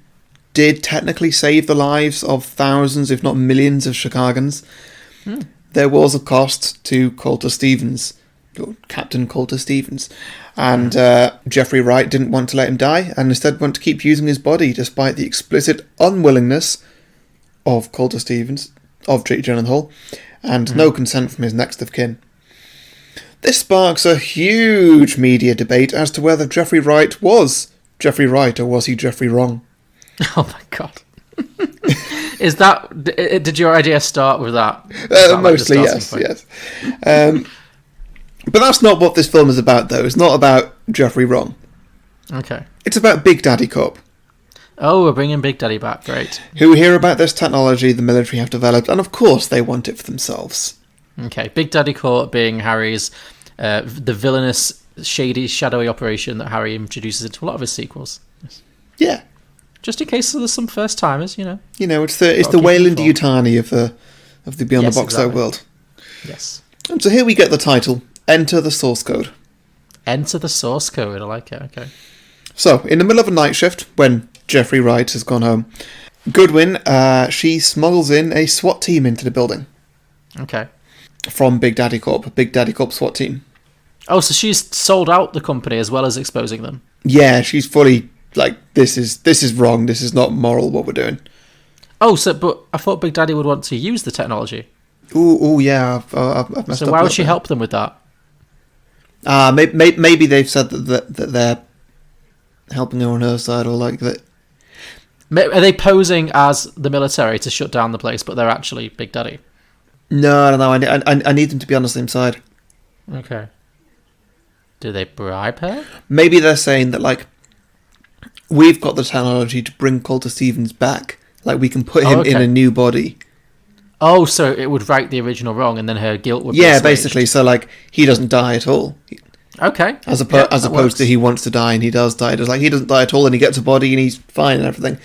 did technically save the lives of thousands, if not millions, of Chicagans, there was a cost to Colter Stevens, or Captain Colter Stevens, and Jeffrey Wright didn't want to let him die and instead want to keep using his body despite the explicit unwillingness of Colter Stevens, of Jake Gyllenhaal, and no consent from his next of kin. This sparks a huge media debate as to whether Jeffrey Wright was Jeffrey Wright or was he Jeffrey Wrong. Oh my god. Did your idea start with that? Mostly, yes. But that's not what this film is about, though. It's not about Jeffrey Wrong. Okay. It's about Big Daddy Corp. Oh, we're bringing Big Daddy back. Great. Who hear about this technology the military have developed, and of course they want it for themselves. Okay. Big Daddy Corp being Harry's, the villainous, shady, shadowy operation that Harry introduces into a lot of his sequels. Yeah. Just in case there's some first timers, you know. You know, it's the Wayland Yutani of the Beyond the Box Art world. Yes. And so here we get the title, Enter the Source Code. Enter the source code. I like it. Okay. So, in the middle of a night shift, when Jeffrey Wright has gone home, Goodwin, she smuggles in a SWAT team into the building. Okay. From Big Daddy Corp. Big Daddy Corp SWAT team. Oh, so she's sold out the company as well as exposing them. Yeah, she's fully like, this is wrong. This is not moral. What we're doing. Oh, but I thought Big Daddy would want to use the technology. Ooh, yeah. I've messed up. So why would she help them with that? Maybe they've said that they're helping her on her side, or like that. Are they posing as the military to shut down the place, but they're actually Big Daddy? No, I don't know. I need them to be on the same side. Okay. Do they bribe her? Maybe they're saying that, like, we've got the technology to bring Colter Stevens back. Like, we can put him in a new body. Oh, so it would right the original wrong, and then her guilt would be assuaged. Yeah, basically. So, like, he doesn't die at all. Okay. As opposed to he wants to die and he does die. It's like he doesn't die at all and he gets a body and he's fine and everything.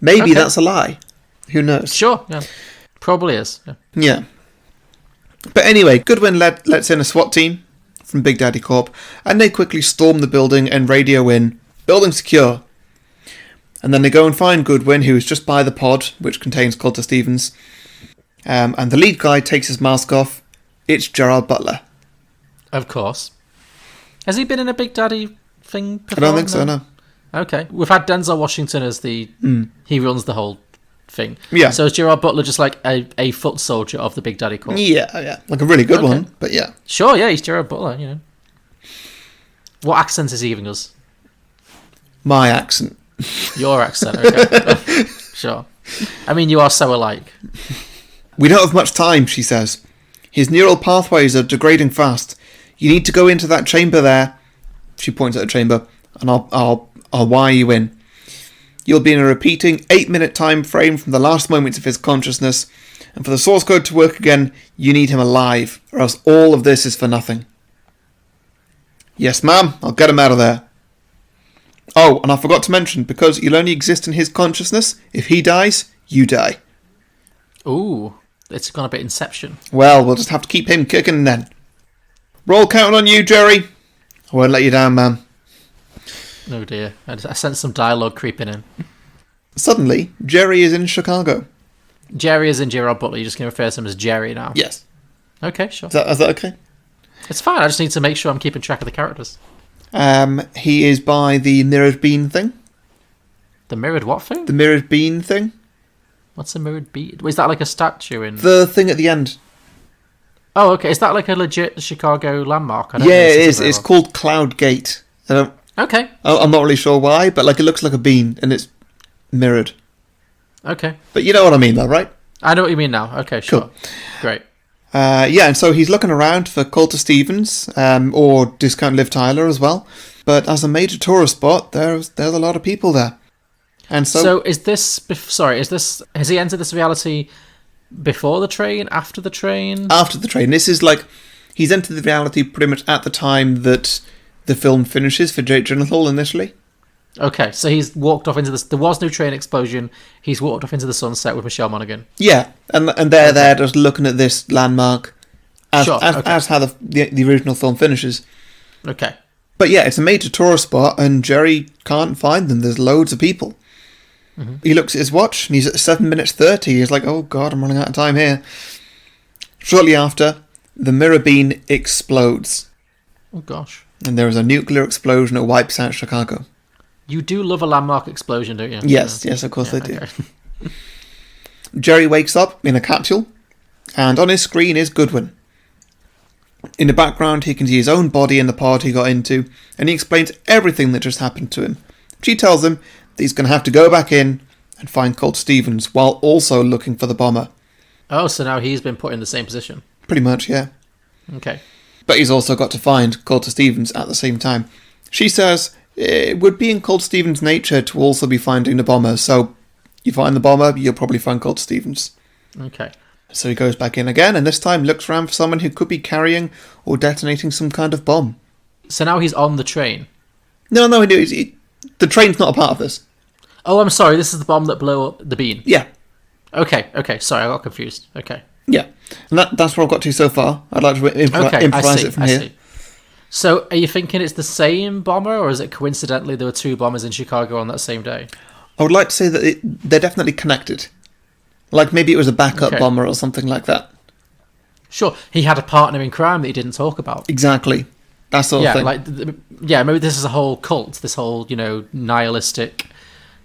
Maybe that's a lie. Who knows? Sure. Yeah. Probably is. Yeah. But anyway, Goodwin lets in a SWAT team from Big Daddy Corp, and they quickly storm the building and radio in, "Building secure." And then they go and find Goodwin, who is just by the pod, which contains Colter Stevens. And the lead guy takes his mask off. It's Gerard Butler. Of course. Has he been in a Big Daddy thing before? I don't think so, no. Okay. We've had Denzel Washington as he runs the whole thing. Yeah. So is Gerard Butler just like a foot soldier of the Big Daddy Corps? Yeah. Like a really good one, but yeah. Sure, yeah, he's Gerard Butler, you know. What accent is he giving us? My accent. Your accent, okay. Sure. I mean, you are so alike. We don't have much time, she says. His neural pathways are degrading fast. You need to go into that chamber there. She points at a chamber, and I'll wire you in. You'll be in a repeating 8-minute time frame from the last moments of his consciousness, and for the source code to work again, you need him alive, or else all of this is for nothing. Yes, ma'am, I'll get him out of there. Oh, and I forgot to mention, because you'll only exist in his consciousness, if he dies, you die. Ooh, it's gone a bit Inception. Well, we'll just have to keep him kicking then. We're all counting on you, Jerry. I won't let you down, ma'am. Oh dear, I sense some dialogue creeping in. Suddenly, Jerry is in Chicago. Jerry is in Gerard Butler, you're just going to refer to him as Jerry now? Yes. Okay, sure. Is that okay? It's fine, I just need to make sure I'm keeping track of the characters. He is by the mirrored bean thing. The mirrored what thing? The mirrored bean thing. What's a mirrored bean? Is that like a statue in... The thing at the end. Oh, okay. Is that like a legit Chicago landmark? Yeah, it is. It's called Cloud Gate. Okay. I'm not really sure why, but like it looks like a bean and it's mirrored. Okay. But you know what I mean, though, right? I know what you mean now. Okay, sure. Cool. Great. Yeah, and so he's looking around for Colter Stevens or Discount Liv Tyler as well. But as a major tourist spot, there's a lot of people there. And so is this... Sorry, has he entered this reality before the train, after the train? After the train. This is like, he's entered the reality pretty much at the time that the film finishes for Jake Gyllenhaal initially. Okay, so he's walked off into this. There was no train explosion. He's walked off into the sunset with Michelle Monaghan. Yeah, and they're there just looking at this landmark as how the original film finishes. Okay. But yeah, it's a major tourist spot, and Jerry can't find them. There's loads of people. Mm-hmm. He looks at his watch, and he's at 7 minutes 30. He's like, oh god, I'm running out of time here. Shortly after, the mirror beam explodes. Oh gosh. And there is a nuclear explosion that wipes out Chicago. You do love a landmark explosion, don't you? Yes, of course I do. Okay. Jerry wakes up in a capsule, and on his screen is Goodwin. In the background, he can see his own body in the pod he got into, and he explains everything that just happened to him. She tells him that he's going to have to go back in and find Colt Stevens while also looking for the bomber. Oh, so now he's been put in the same position. Pretty much, yeah. Okay. But he's also got to find Colt Stevens at the same time. She says it would be in Colt Stevens' nature to also be finding the bomber, so you find the bomber, you'll probably find Colt Stevens. Okay. So he goes back in again, and this time looks around for someone who could be carrying or detonating some kind of bomb. So now he's on the train? No, the train's not a part of this. Oh, I'm sorry, this is the bomb that blew up the bean? Yeah. Okay, sorry, I got confused. Okay. Yeah, and that's where I've got to so far. I'd like to improvise it from here. See. So are you thinking it's the same bomber, or is it coincidentally there were two bombers in Chicago on that same day? I would like to say that they're definitely connected. Like maybe it was a backup bomber or something like that. Sure, he had a partner in crime that he didn't talk about. Exactly, that sort of thing. Maybe this is a whole cult, this whole nihilistic,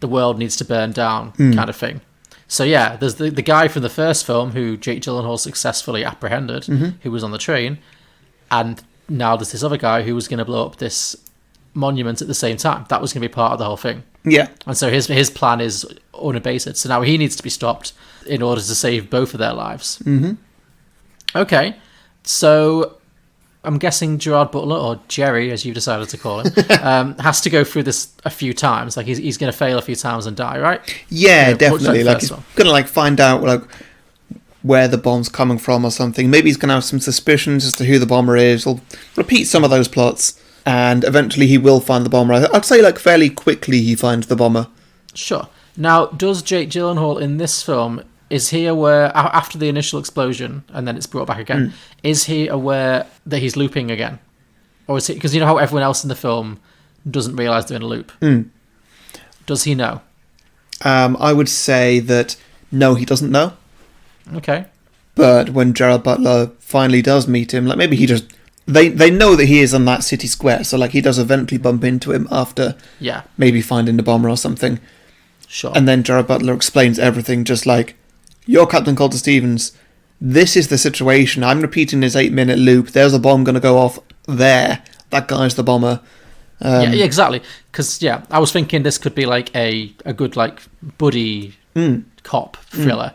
the world needs to burn down kind of thing. So yeah, there's the guy from the first film who Jake Gyllenhaal successfully apprehended, who was on the train, and now there's this other guy who was going to blow up this monument at the same time. That was going to be part of the whole thing. Yeah. And so his plan is unabated. So now he needs to be stopped in order to save both of their lives. Mm-hmm. Okay. So I'm guessing Gerard Butler, or Jerry, as you've decided to call him, has to go through this a few times. Like he's going to fail a few times and die, right? Yeah, definitely. Like he's going to find out where the bomb's coming from or something. Maybe he's going to have some suspicions as to who the bomber is. He'll repeat some of those plots, and eventually he will find the bomber. I'd say fairly quickly he finds the bomber. Sure. Now, does Jake Gyllenhaal in this film, is he aware, after the initial explosion, and then it's brought back again, is he aware that he's looping again? Or is he, because you know how everyone else in the film doesn't realise they're in a loop? Does he know? I would say that no, he doesn't know. Okay. But when Gerard Butler finally does meet him, maybe he just... They know that he is on that city square, so he does eventually bump into him after maybe finding the bomber or something. Sure. And then Gerard Butler explains everything, just you're Captain Coulter Stevens, this is the situation, I'm repeating this 8-minute loop, there's a bomb going to go off there, that guy's the bomber. Yeah, exactly. Because, I was thinking this could be a good buddy cop thriller.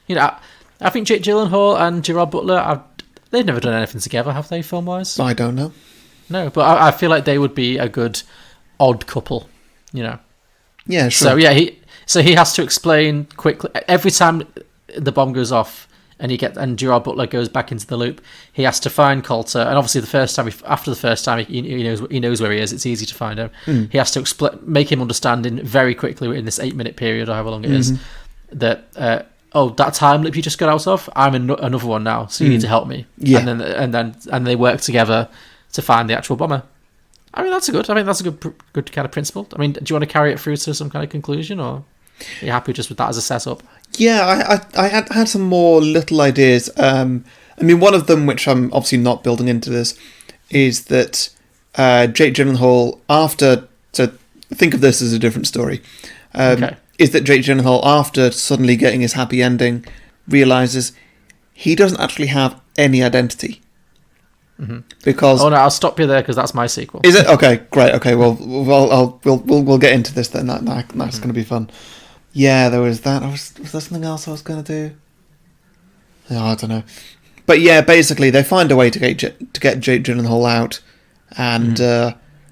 I think Jake Gyllenhaal and Gerard Butler, they've never done anything together, have they, film-wise? I don't know. No, but I feel like they would be a good odd couple, Yeah, sure. So he has to explain quickly every time the bomb goes off, and Gerard Butler goes back into the loop. He has to find Coulter, and obviously after the first time he knows where he is. It's easy to find him. He has to make him understand very quickly in this 8-minute period, or however long it is, that that time loop you just got out of, I'm in another one now, so you need to help me. Yeah. And then they work together to find the actual bomber. I mean, that's a good kind of principle. I mean, do you want to carry it through to some kind of conclusion, or are you happy just with that as a setup? Yeah, I had some more little ideas. I mean, one of them, which I'm obviously not building into this, is that Jake Gyllenhaal, think of this as a different story, is that Jake Gyllenhaal, after suddenly getting his happy ending, realises he doesn't actually have any identity. Because I'll stop you there because that's my sequel. Is it? Okay, great. Okay, well we'll get into this then. That's going to be fun. Yeah, there was that. Was there something else I was going to do? Oh, I don't know. But yeah, basically they find a way to get Jake Gyllenhaal out, and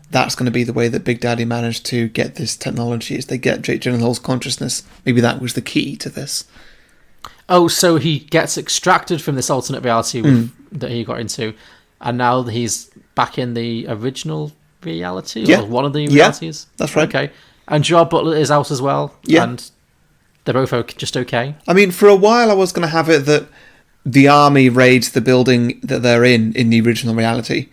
that's going to be the way that Big Daddy managed to get this technology. Is they get Jake Gyllenhaal's consciousness. Maybe that was the key to this. Oh, so he gets extracted from this alternate reality that he got into, and now he's back in the original reality, or one of the realities? Yeah, that's right. Okay. And Gerard Butler is out as well, Yeah. and they're both just okay. I mean, for a while I was going to have it that the army raids the building that they're in the original reality.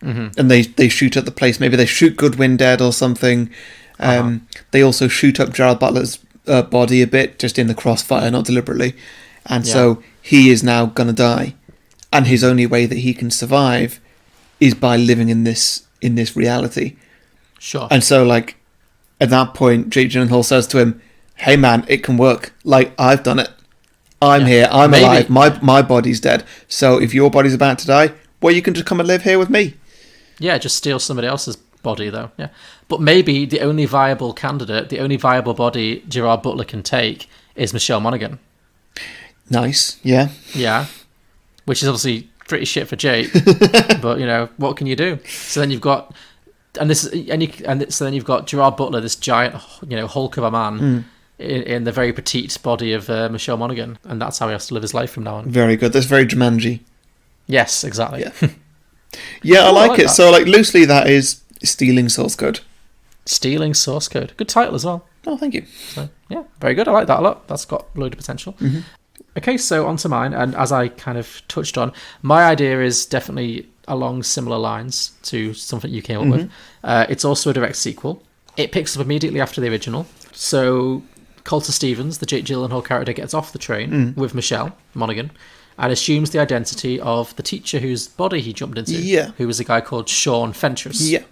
And they shoot at the place. Maybe they shoot Goodwin dead or something. They also shoot up Gerard Butler's body a bit, just in the crossfire, not deliberately. And so he is now going to die. And his only way that he can survive is by living in this reality. Sure. And so, like, at that point, Jake Gyllenhaal says to him, "Hey man, it can work. Like, I've done it. I'm here. I'm alive. My body's dead. So if your body's about to die, well, you can just come and live here with me." Yeah, just steal somebody else's body, though. Yeah, but maybe the only viable candidate, the only viable body Gerard Butler can take is Michelle Monaghan. Nice. Yeah. Yeah, which is obviously pretty shit for Jake, but you know what can you do? So then you've got, so then you've got Gerard Butler, this giant, hulk of a man. In the very petite body of Michelle Monaghan, and that's how he has to live his life from now on. Very good. That's very Jumanji. Yes, exactly. Yeah, yeah, I like it. That. So, like, loosely, that is stealing source code. Stealing source code. Good title as well. Oh, thank you. So, yeah, very good. I like that a lot. That's got a load of potential. Mm-hmm. Okay, so on to mine, and as I kind of touched on, my idea is definitely along similar lines to something you came up with. It's also a direct sequel. It picks up immediately after the original. So Colter Stevens, the Jake Gyllenhaal character, gets off the train with Michelle Monaghan and assumes the identity of the teacher whose body he jumped into, who was a guy called Sean Fentress. Yeah.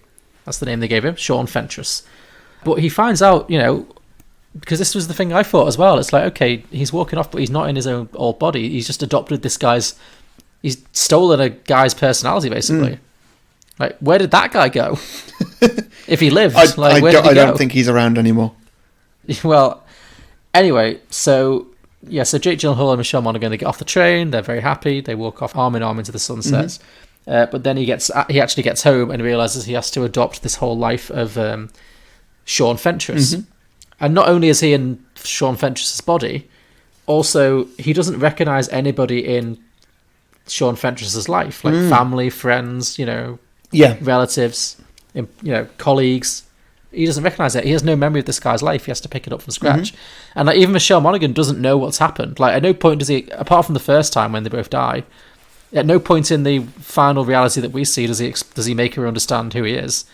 That's the name they gave him, Sean Fentress. But he finds out, because this was the thing I thought as well. It's like, okay, he's walking off, but he's not in his own old body. He's just adopted this guy's... He's stolen a guy's personality, basically. Like, where did that guy go? If he lived, where did he go? I don't think he's around anymore. Well, anyway, so Jake Gyllenhaal and Michelle Monaghan, they get off the train. They're very happy. They walk off arm in arm into the sunset. But then he actually gets home and realizes he has to adopt this whole life of Sean Fentress. And not only is he in Sean Fentress's body, also he doesn't recognize anybody in Sean Fentress's life, like family, friends, relatives, colleagues. He doesn't recognize it. He has no memory of this guy's life. He has to pick it up from scratch. And like, even Michelle Monaghan doesn't know what's happened. Like, at no point does he, apart from the first time when they both die, at no point in the final reality that we see does he make her understand who he is.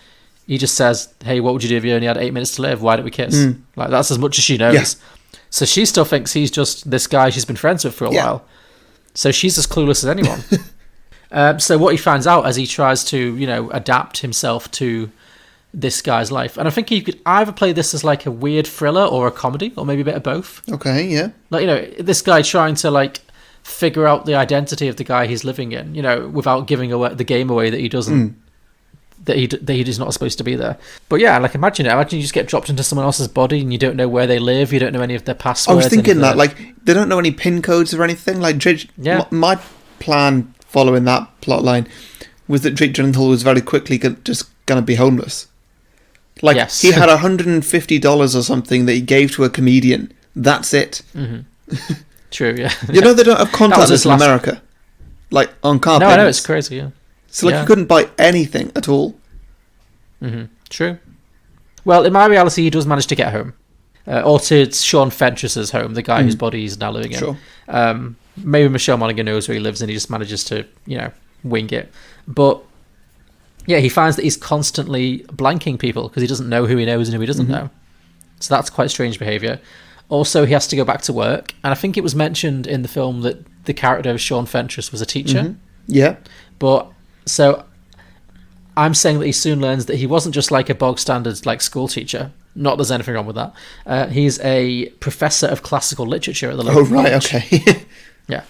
He just says, "Hey, what would you do if you only had 8 minutes to live? Why don't we kiss?" Like, that's as much as she knows. Yeah. So she still thinks he's just this guy she's been friends with for a while. So she's as clueless as anyone. So what he finds out as he tries to, adapt himself to this guy's life. And I think you could either play this as like a weird thriller or a comedy, or maybe a bit of both. Okay, yeah. Like, this guy trying to like figure out the identity of the guy he's living in, without giving away the game away that he doesn't, that he's not supposed to be there. But yeah, like imagine you just get dropped into someone else's body and you don't know where they live, you don't know any of their passwords. I was thinking that, like, they don't know any PIN codes or anything. Like, my plan following that plot line was that Jake Gyllenhaal was very quickly just going to be homeless. Like, he had $150 or something that he gave to a comedian. That's it. True, yeah. They don't have contactless in America. Like, on car payments. No, I know, it's crazy, yeah. So, like, he couldn't buy anything at all. True. Well, in my reality, he does manage to get home. Or to Sean Fentress's home, the guy whose body he's now living in. Sure. Maybe Michelle Monaghan knows where he lives and he just manages to, wing it. But, yeah, he finds that he's constantly blanking people because he doesn't know who he knows and who he doesn't know. So that's quite strange behaviour. Also, he has to go back to work. And I think it was mentioned in the film that the character of Sean Fentress was a teacher. Yeah. But, so, I'm saying that he soon learns that he wasn't just like a bog standard like school teacher. Not there's anything wrong with that. He's a professor of classical literature at the local college. Okay. Yeah.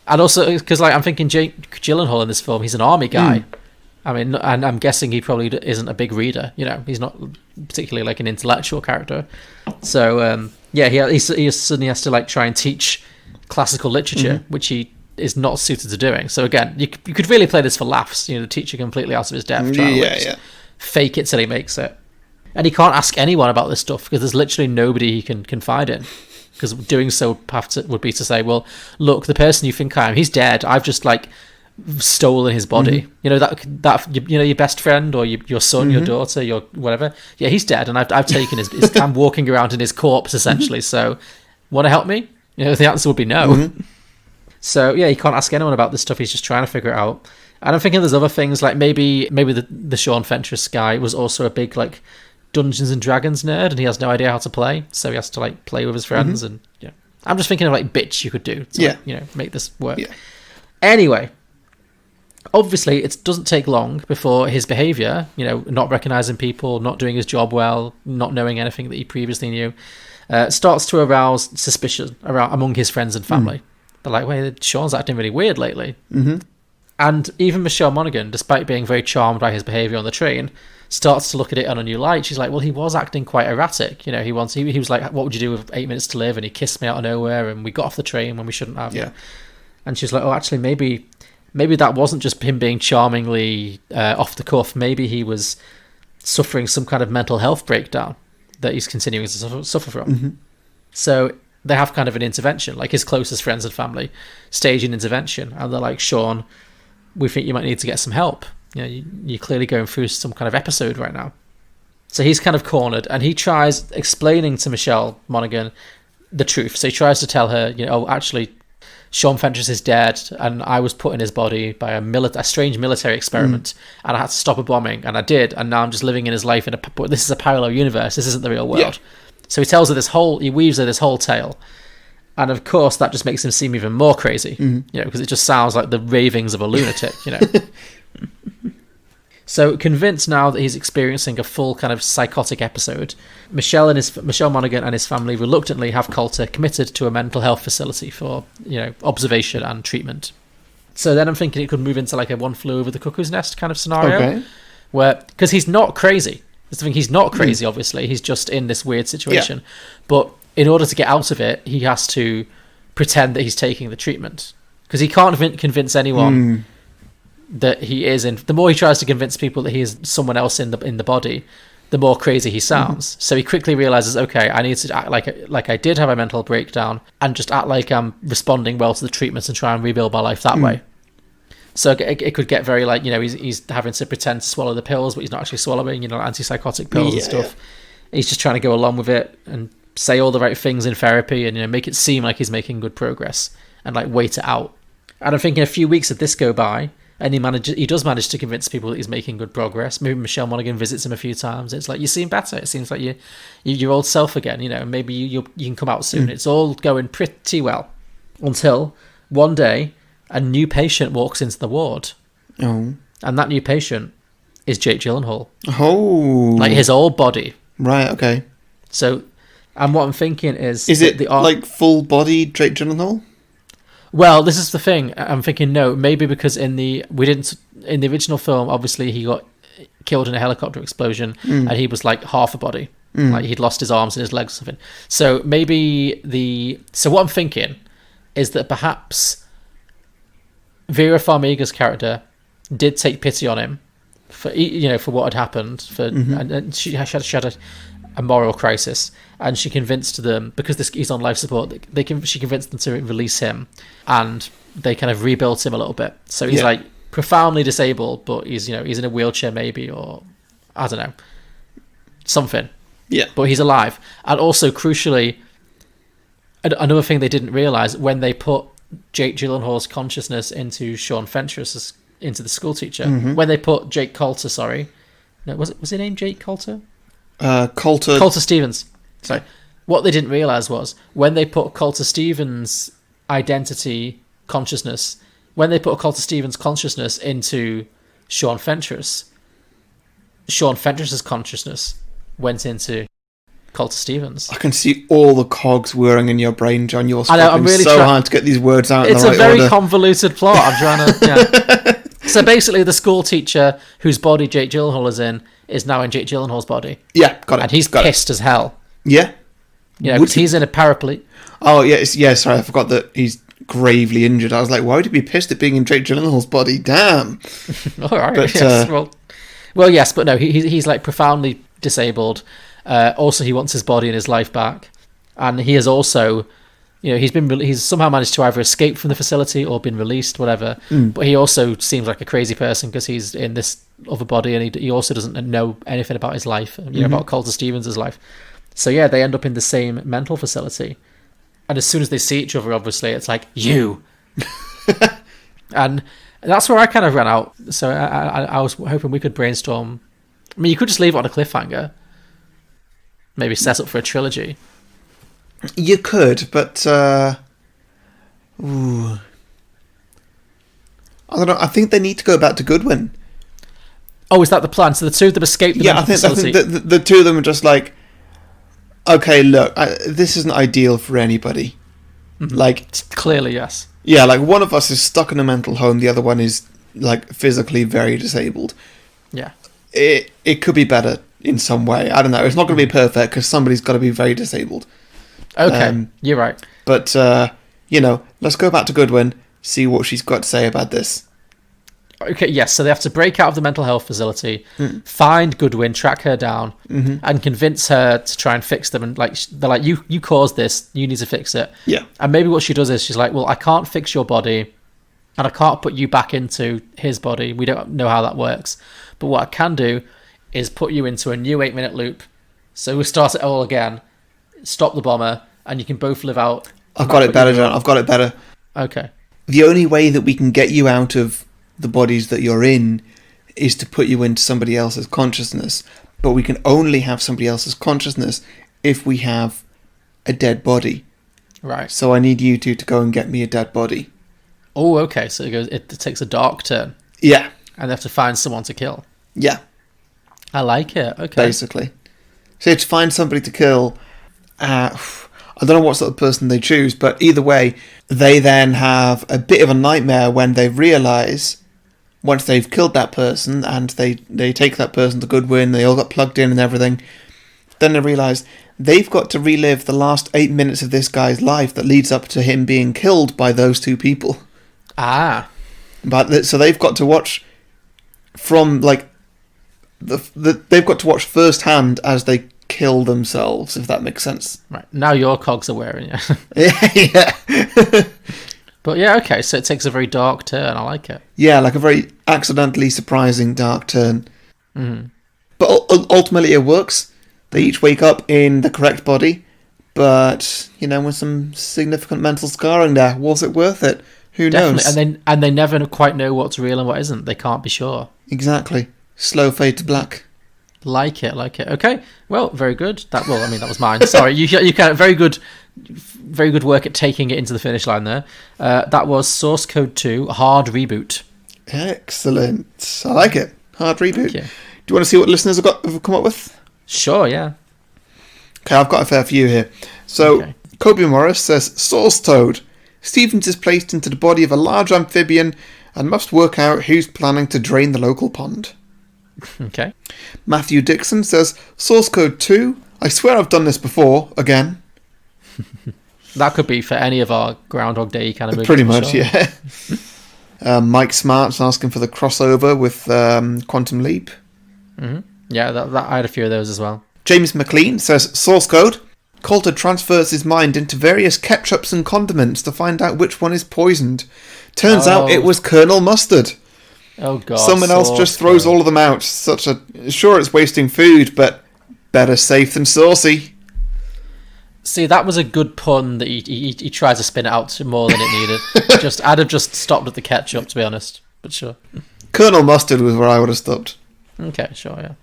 And also, because like I'm thinking Jake Gyllenhaal in this film, he's an army guy. I mean, and I'm guessing he probably isn't a big reader. He's not particularly like an intellectual character. So, he suddenly has to like try and teach classical literature, which he is not suited to doing. So again, you could really play this for laughs. The teacher completely out of his depth, trying to fake it till he makes it. And he can't ask anyone about this stuff because there's literally nobody he can confide in. because doing so would be to say, well, look, the person you think I am, he's dead. I've just like stolen his body. You know, that you know, your best friend or your son, your daughter, your whatever. Yeah, he's dead, and I've taken his I'm walking around in his corpse essentially. So, want to help me? You know, the answer would be no. So yeah, he can't ask anyone about this stuff. He's just trying to figure it out. And I'm thinking there's other things, like maybe the Sean Fentress guy was also a big like Dungeons and Dragons nerd, and he has no idea how to play, so he has to like play with his friends. And yeah, I'm just thinking of like bits you could do to like, you know, make this work. Anyway, obviously it doesn't take long before his behavior, you know, not recognizing people, not doing his job well, not knowing anything that he previously knew, starts to arouse suspicion among his friends and family. They're like, wait, Sean's acting really weird lately. And even Michelle Monaghan, despite being very charmed by his behaviour on the train, starts to look at it on a new light. She's like, well, he was acting quite erratic. You know, he was like, what would you do with 8 minutes to live? And he kissed me out of nowhere, and we got off the train when we shouldn't have. Yeah. And she's like, oh, actually, maybe that wasn't just him being charmingly off the cuff. Maybe he was suffering some kind of mental health breakdown that he's continuing to suffer from. So they have kind of an intervention, like his closest friends and family stage an intervention, and they're like, Sean, we think you might need to get some help. You know, you're clearly going through some kind of episode right now. So he's kind of cornered, and he tries explaining to Michelle Monaghan the truth. So he tries to tell her, you know, oh, actually, Sean Fentress is dead, and I was put in his body by a strange military experiment, and I had to stop a bombing, and I did, and now I'm just living in his life but this is a parallel universe. This isn't the real world. So he tells her he weaves her this whole tale. And of course, that just makes him seem even more crazy, you know, because it just sounds like the ravings of a lunatic, you know. So convinced now that he's experiencing a full kind of psychotic episode, Michelle Monaghan and his family reluctantly have Coulter committed to a mental health facility for, you know, observation and treatment. So then I'm thinking it could move into like a One Flew Over the Cuckoo's Nest kind of scenario, where, because he's not crazy. That's the thing, he's not crazy, obviously. He's just in this weird situation. But in order to get out of it, he has to pretend that he's taking the treatment, because he can't convince anyone that he is in. The more he tries to convince people that he is someone else in the body, the more crazy he sounds. So he quickly realizes, okay, I need to act like I did have a mental breakdown, and just act like I'm responding well to the treatments and try and rebuild my life that way. So it could get very like, you know, he's having to pretend to swallow the pills, but he's not actually swallowing, you know, antipsychotic pills and stuff. He's just trying to go along with it and say all the right things in therapy, and, you know, make it seem like he's making good progress, and like wait it out. And I'm thinking a few weeks of this go by, and he does manage to convince people that he's making good progress. Maybe Michelle Monaghan visits him a few times. It's like, you seem better. It seems like you're your old self again, you know. Maybe you can come out soon. It's all going pretty well, until one day a new patient walks into the ward. And that new patient is Jake Gyllenhaal. Like his old body. Right, okay. So, and what I'm thinking is it like full body Jake Gyllenhaal? Well, this is the thing. I'm thinking no, maybe because in the original film, obviously he got killed in a helicopter explosion, and he was like half a body, like he'd lost his arms and his legs or something. So maybe so what I'm thinking is that perhaps Vera Farmiga's character did take pity on him for, you know, for what had happened, and she had a moral crisis, and she convinced them, because he's on life support, she convinced them to release him, and they kind of rebuilt him a little bit. So he's like profoundly disabled, but he's in a wheelchair maybe, or I don't know, something. But he's alive. And also, crucially, another thing they didn't realize, when they put Jake Gyllenhaal's consciousness into Sean Fentress, into the school teacher, when they put Jake Coulter, was his name Jake Coulter? Coulter Stevens. Sorry. What they didn't realize was, when they put Coulter Stevens' identity consciousness, when they put Coulter Stevens' consciousness into Sean Fentress's consciousness went into Coulter Stevens. I can see all the cogs whirring in your brain, John. You're I know, I'm really hard to get these words out. It's in the right a very order. convoluted plot. I'm trying to. So basically, the school teacher whose body Jake Gyllenhaal is in is now in Jake Gyllenhaal's body. Yeah, got it. And he's pissed as hell. Yeah. You know, because he's in a paraplegic. Oh, yeah, sorry, I forgot that he's gravely injured. I was like, why would he be pissed at being in Jake Gyllenhaal's body? Damn. All right. But, yes. Well, yes, but no, he's like profoundly disabled. Also, he wants his body and his life back. And he is also, he's somehow managed to either escape from the facility or been released, whatever. But he also seems like a crazy person because he's in this other body, and he also doesn't know anything about his life, about Coulter Stevens' life. So yeah, they end up in the same mental facility. And as soon as they see each other, obviously, it's like, you. And that's where I kind of ran out. So I was hoping we could brainstorm. I mean, you could just leave it on a cliffhanger. Maybe set up for a trilogy. You could, but... I don't know. I think they need to go back to Goodwin. Oh, is that the plan? So the two of them escape the mental facility? I think the two of them are just like... Okay, look, this isn't ideal for anybody. Mm-hmm. Like, clearly, yes. Yeah, like one of us is stuck in a mental home, the other one is like physically very disabled. Yeah, it could be better in some way. I don't know. It's not going to be perfect because somebody's got to be very disabled. Okay, you're right. But let's go back to Goodwin, see what she's got to say about this. Okay, yes, so they have to break out of the mental health facility, find Goodwin, track her down, and convince her to try and fix them. And they're like, you caused this, you need to fix it. Yeah. And maybe what she does is she's like, well, I can't fix your body, and I can't put you back into his body. We don't know how that works. But what I can do is put you into a new 8-minute loop. So we'll start it all again, stop the bomber, and you can both live out. I've got it better, John. I've got it better. Okay. The only way that we can get you out of the bodies that you're in is to put you into somebody else's consciousness, but we can only have somebody else's consciousness if we have a dead body. Right. So I need you two to go and get me a dead body. Oh, okay. So it takes a dark turn. Yeah. And they have to find someone to kill. Yeah. I like it. Okay. Basically. So to find somebody to kill, I don't know what sort of person they choose, but either way, they then have a bit of a nightmare when they realise, once they've killed that person and they take that person to Goodwin, they all got plugged in and everything, then they realise they've got to relive the last 8 minutes of this guy's life that leads up to him being killed by those two people. Ah. But so they've got to watch from, like, they've got to watch firsthand as they kill themselves, if that makes sense. Right. Now your cogs are wearing you. Yeah. But yeah, okay, so it takes a very dark turn. I like it. Yeah, like a very accidentally surprising dark turn. Mm-hmm. But ultimately it works. They each wake up in the correct body, but, with some significant mental scarring there. Was it worth it? Who knows? And they never quite know what's real and what isn't. They can't be sure. Exactly. Slow fade to black. Like it. Okay, well, very good. That was mine. Sorry, you kind of very good work at taking it into the finish line there. That was Source Code 2 Hard Reboot. Excellent. I like it. Hard Reboot. Do you want to see what listeners have come up with? Sure, yeah. Okay, I've got a fair few here. So, Kobe Morris says, Source Toad. Stevens is placed into the body of a large amphibian and must work out who's planning to drain the local pond. Okay. Matthew Dixon says, Source Code 2. I swear I've done this before, again. That could be for any of our Groundhog Day kind of movies. Pretty much, yeah. Mike Smart's asking for the crossover with Quantum Leap. Mm-hmm. Yeah, that I had a few of those as well. James McLean says, Source Code. Coulter transfers his mind into various ketchups and condiments to find out which one is poisoned. Turns out it was Colonel Mustard. Oh, God. Someone else just throws all of them out. Sure, it's wasting food, but better safe than saucy. See, that was a good pun that he tried to spin it out to more than it needed. I'd have just stopped at the ketchup, to be honest. But sure. Colonel Mustard was where I would have stopped. Okay, sure, yeah.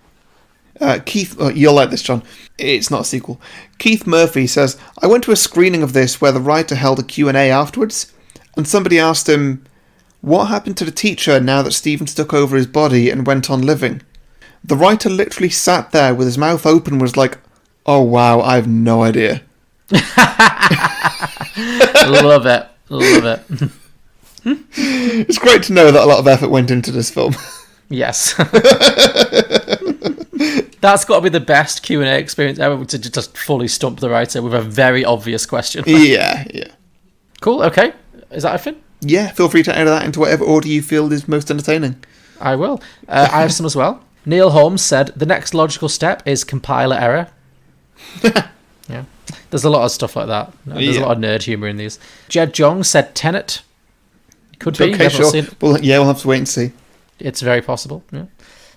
Keith, you'll like this, John. It's not a sequel. Keith Murphy says, I went to a screening of this where the writer held a Q&A afterwards, and somebody asked him, what happened to the teacher now that Stevens took over his body and went on living? The writer literally sat there with his mouth open and was like, oh wow, I have no idea. Love it. It's great to know that a lot of effort went into this film. Yes. That's got to be the best Q&A experience ever, to just fully stump the writer with a very obvious question. Yeah. Cool, okay. Is that everything? Yeah, feel free to enter that into whatever order you feel is most entertaining. I will. I have some as well. Neil Holmes said, the next logical step is compiler error. Yeah. There's a lot of stuff like that. There's a lot of nerd humour in these. Jed Jong said Tenet. Could be. Okay, sure. Well, we'll have to wait and see. It's very possible. Yeah.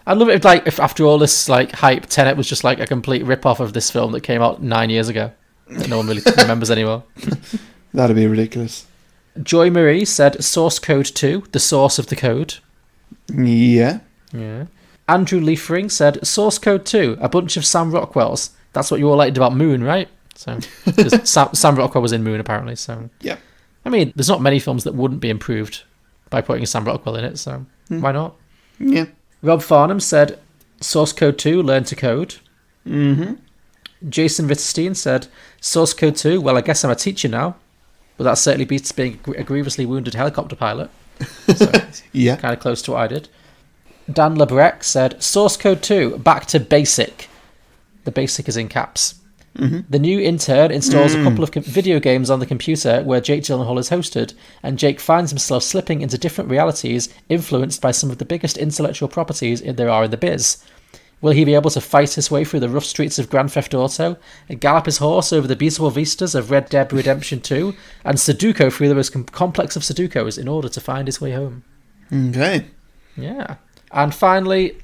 I'd love it if after all this hype, Tenet was just a complete rip-off of this film that came out 9 years ago that no one really remembers anymore. That'd be ridiculous. Joy Marie said Source Code 2, the source of the code. Yeah. Andrew Leafring said Source Code 2, a bunch of Sam Rockwells. That's what you all liked about Moon, right? So Sam Rockwell was in Moon, apparently. So yeah. I mean, there's not many films that wouldn't be improved by putting Sam Rockwell in it, so why not? Yeah. Rob Farnham said Source Code 2, learn to code. Mm-hmm. Jason Wittstein said Source Code 2, well, I guess I'm a teacher now. But that certainly beats being a grievously wounded helicopter pilot. So yeah. Kind of close to what I did. Dan Lebrec said Source Code 2, back to basic. The basic is in caps. Mm-hmm. The new intern installs a couple of video games on the computer where Jake Gyllenhaal is hosted, and Jake finds himself slipping into different realities influenced by some of the biggest intellectual properties there are in the biz. Will he be able to fight his way through the rough streets of Grand Theft Auto, and gallop his horse over the beautiful vistas of Red Dead Redemption 2, and Sudoku through the most complex of Sudokus in order to find his way home? Okay. Yeah. And finally,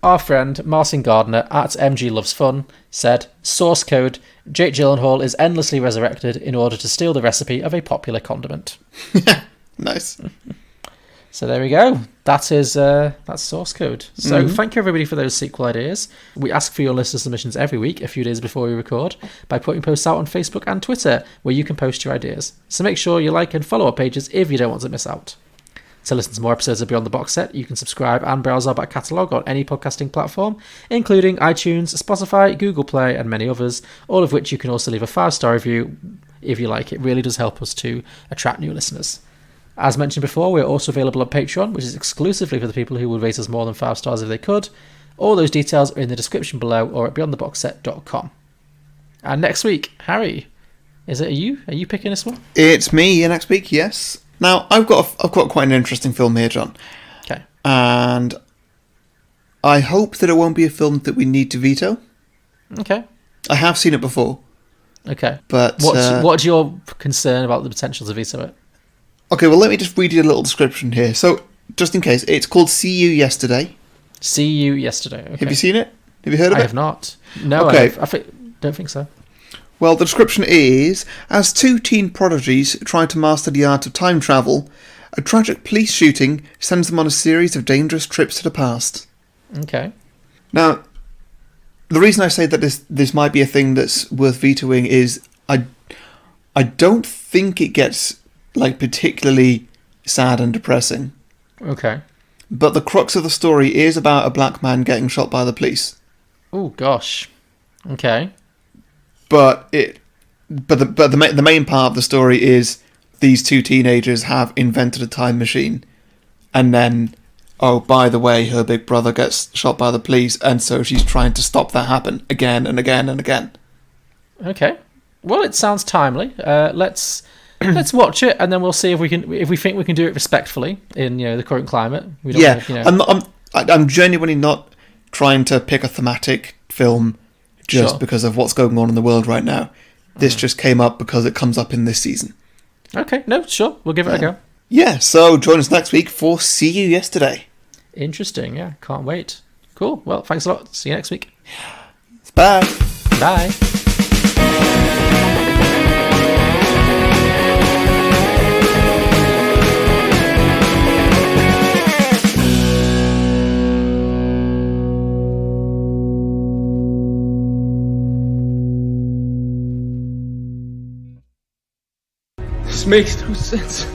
our friend Martin Gardner at MG Loves Fun said, Source Code, Jake Gyllenhaal is endlessly resurrected in order to steal the recipe of a popular condiment. Nice. So there we go. That's Source Code. So thank you everybody for those sequel ideas. We ask for your listener submissions every week, a few days before we record, by putting posts out on Facebook and Twitter, where you can post your ideas. So make sure you like and follow our pages if you don't want to miss out. To listen to more episodes of Beyond the Box Set, you can subscribe and browse our back catalogue on any podcasting platform, including iTunes, Spotify, Google Play, and many others, all of which you can also leave a 5-star review if you like. It really does help us to attract new listeners. As mentioned before, we're also available on Patreon, which is exclusively for the people who would rate us more than 5 stars if they could. All those details are in the description below or at beyondtheboxset.com. And next week, Harry, are you picking this one? It's me next week, yes. Now, I've got quite an interesting film here, John. Okay. And I hope that it won't be a film that we need to veto. Okay. I have seen it before. Okay. But what's your concern about the potential to veto it? Okay, well, let me just read you a little description here. So, just in case, it's called See You Yesterday. See You Yesterday. Okay. Have you seen it? Have you heard of it? I have not. No, okay. I don't think so. Well, the description is, as 2 teen prodigies try to master the art of time travel, a tragic police shooting sends them on a series of dangerous trips to the past. Okay. Now, the reason I say that this might be a thing that's worth vetoing is I don't think it gets particularly sad and depressing. Okay. But the crux of the story is about a black man getting shot by the police. Oh gosh. Okay. But the main part of the story is these 2 teenagers have invented a time machine, and then, oh, by the way, her big brother gets shot by the police, and so she's trying to stop that happen again and again and again. Okay. Well, it sounds timely. Let's watch it, and then we'll see if we think we can do it respectfully in the current climate. We don't I'm genuinely not trying to pick a thematic film just because of what's going on in the world right now. This just came up because it comes up in this season. Okay, no, sure, we'll give it a go. Yeah, so join us next week for See You Yesterday. Interesting, yeah, can't wait. Cool. Well, thanks a lot. See you next week. Bye. Bye. This makes no sense.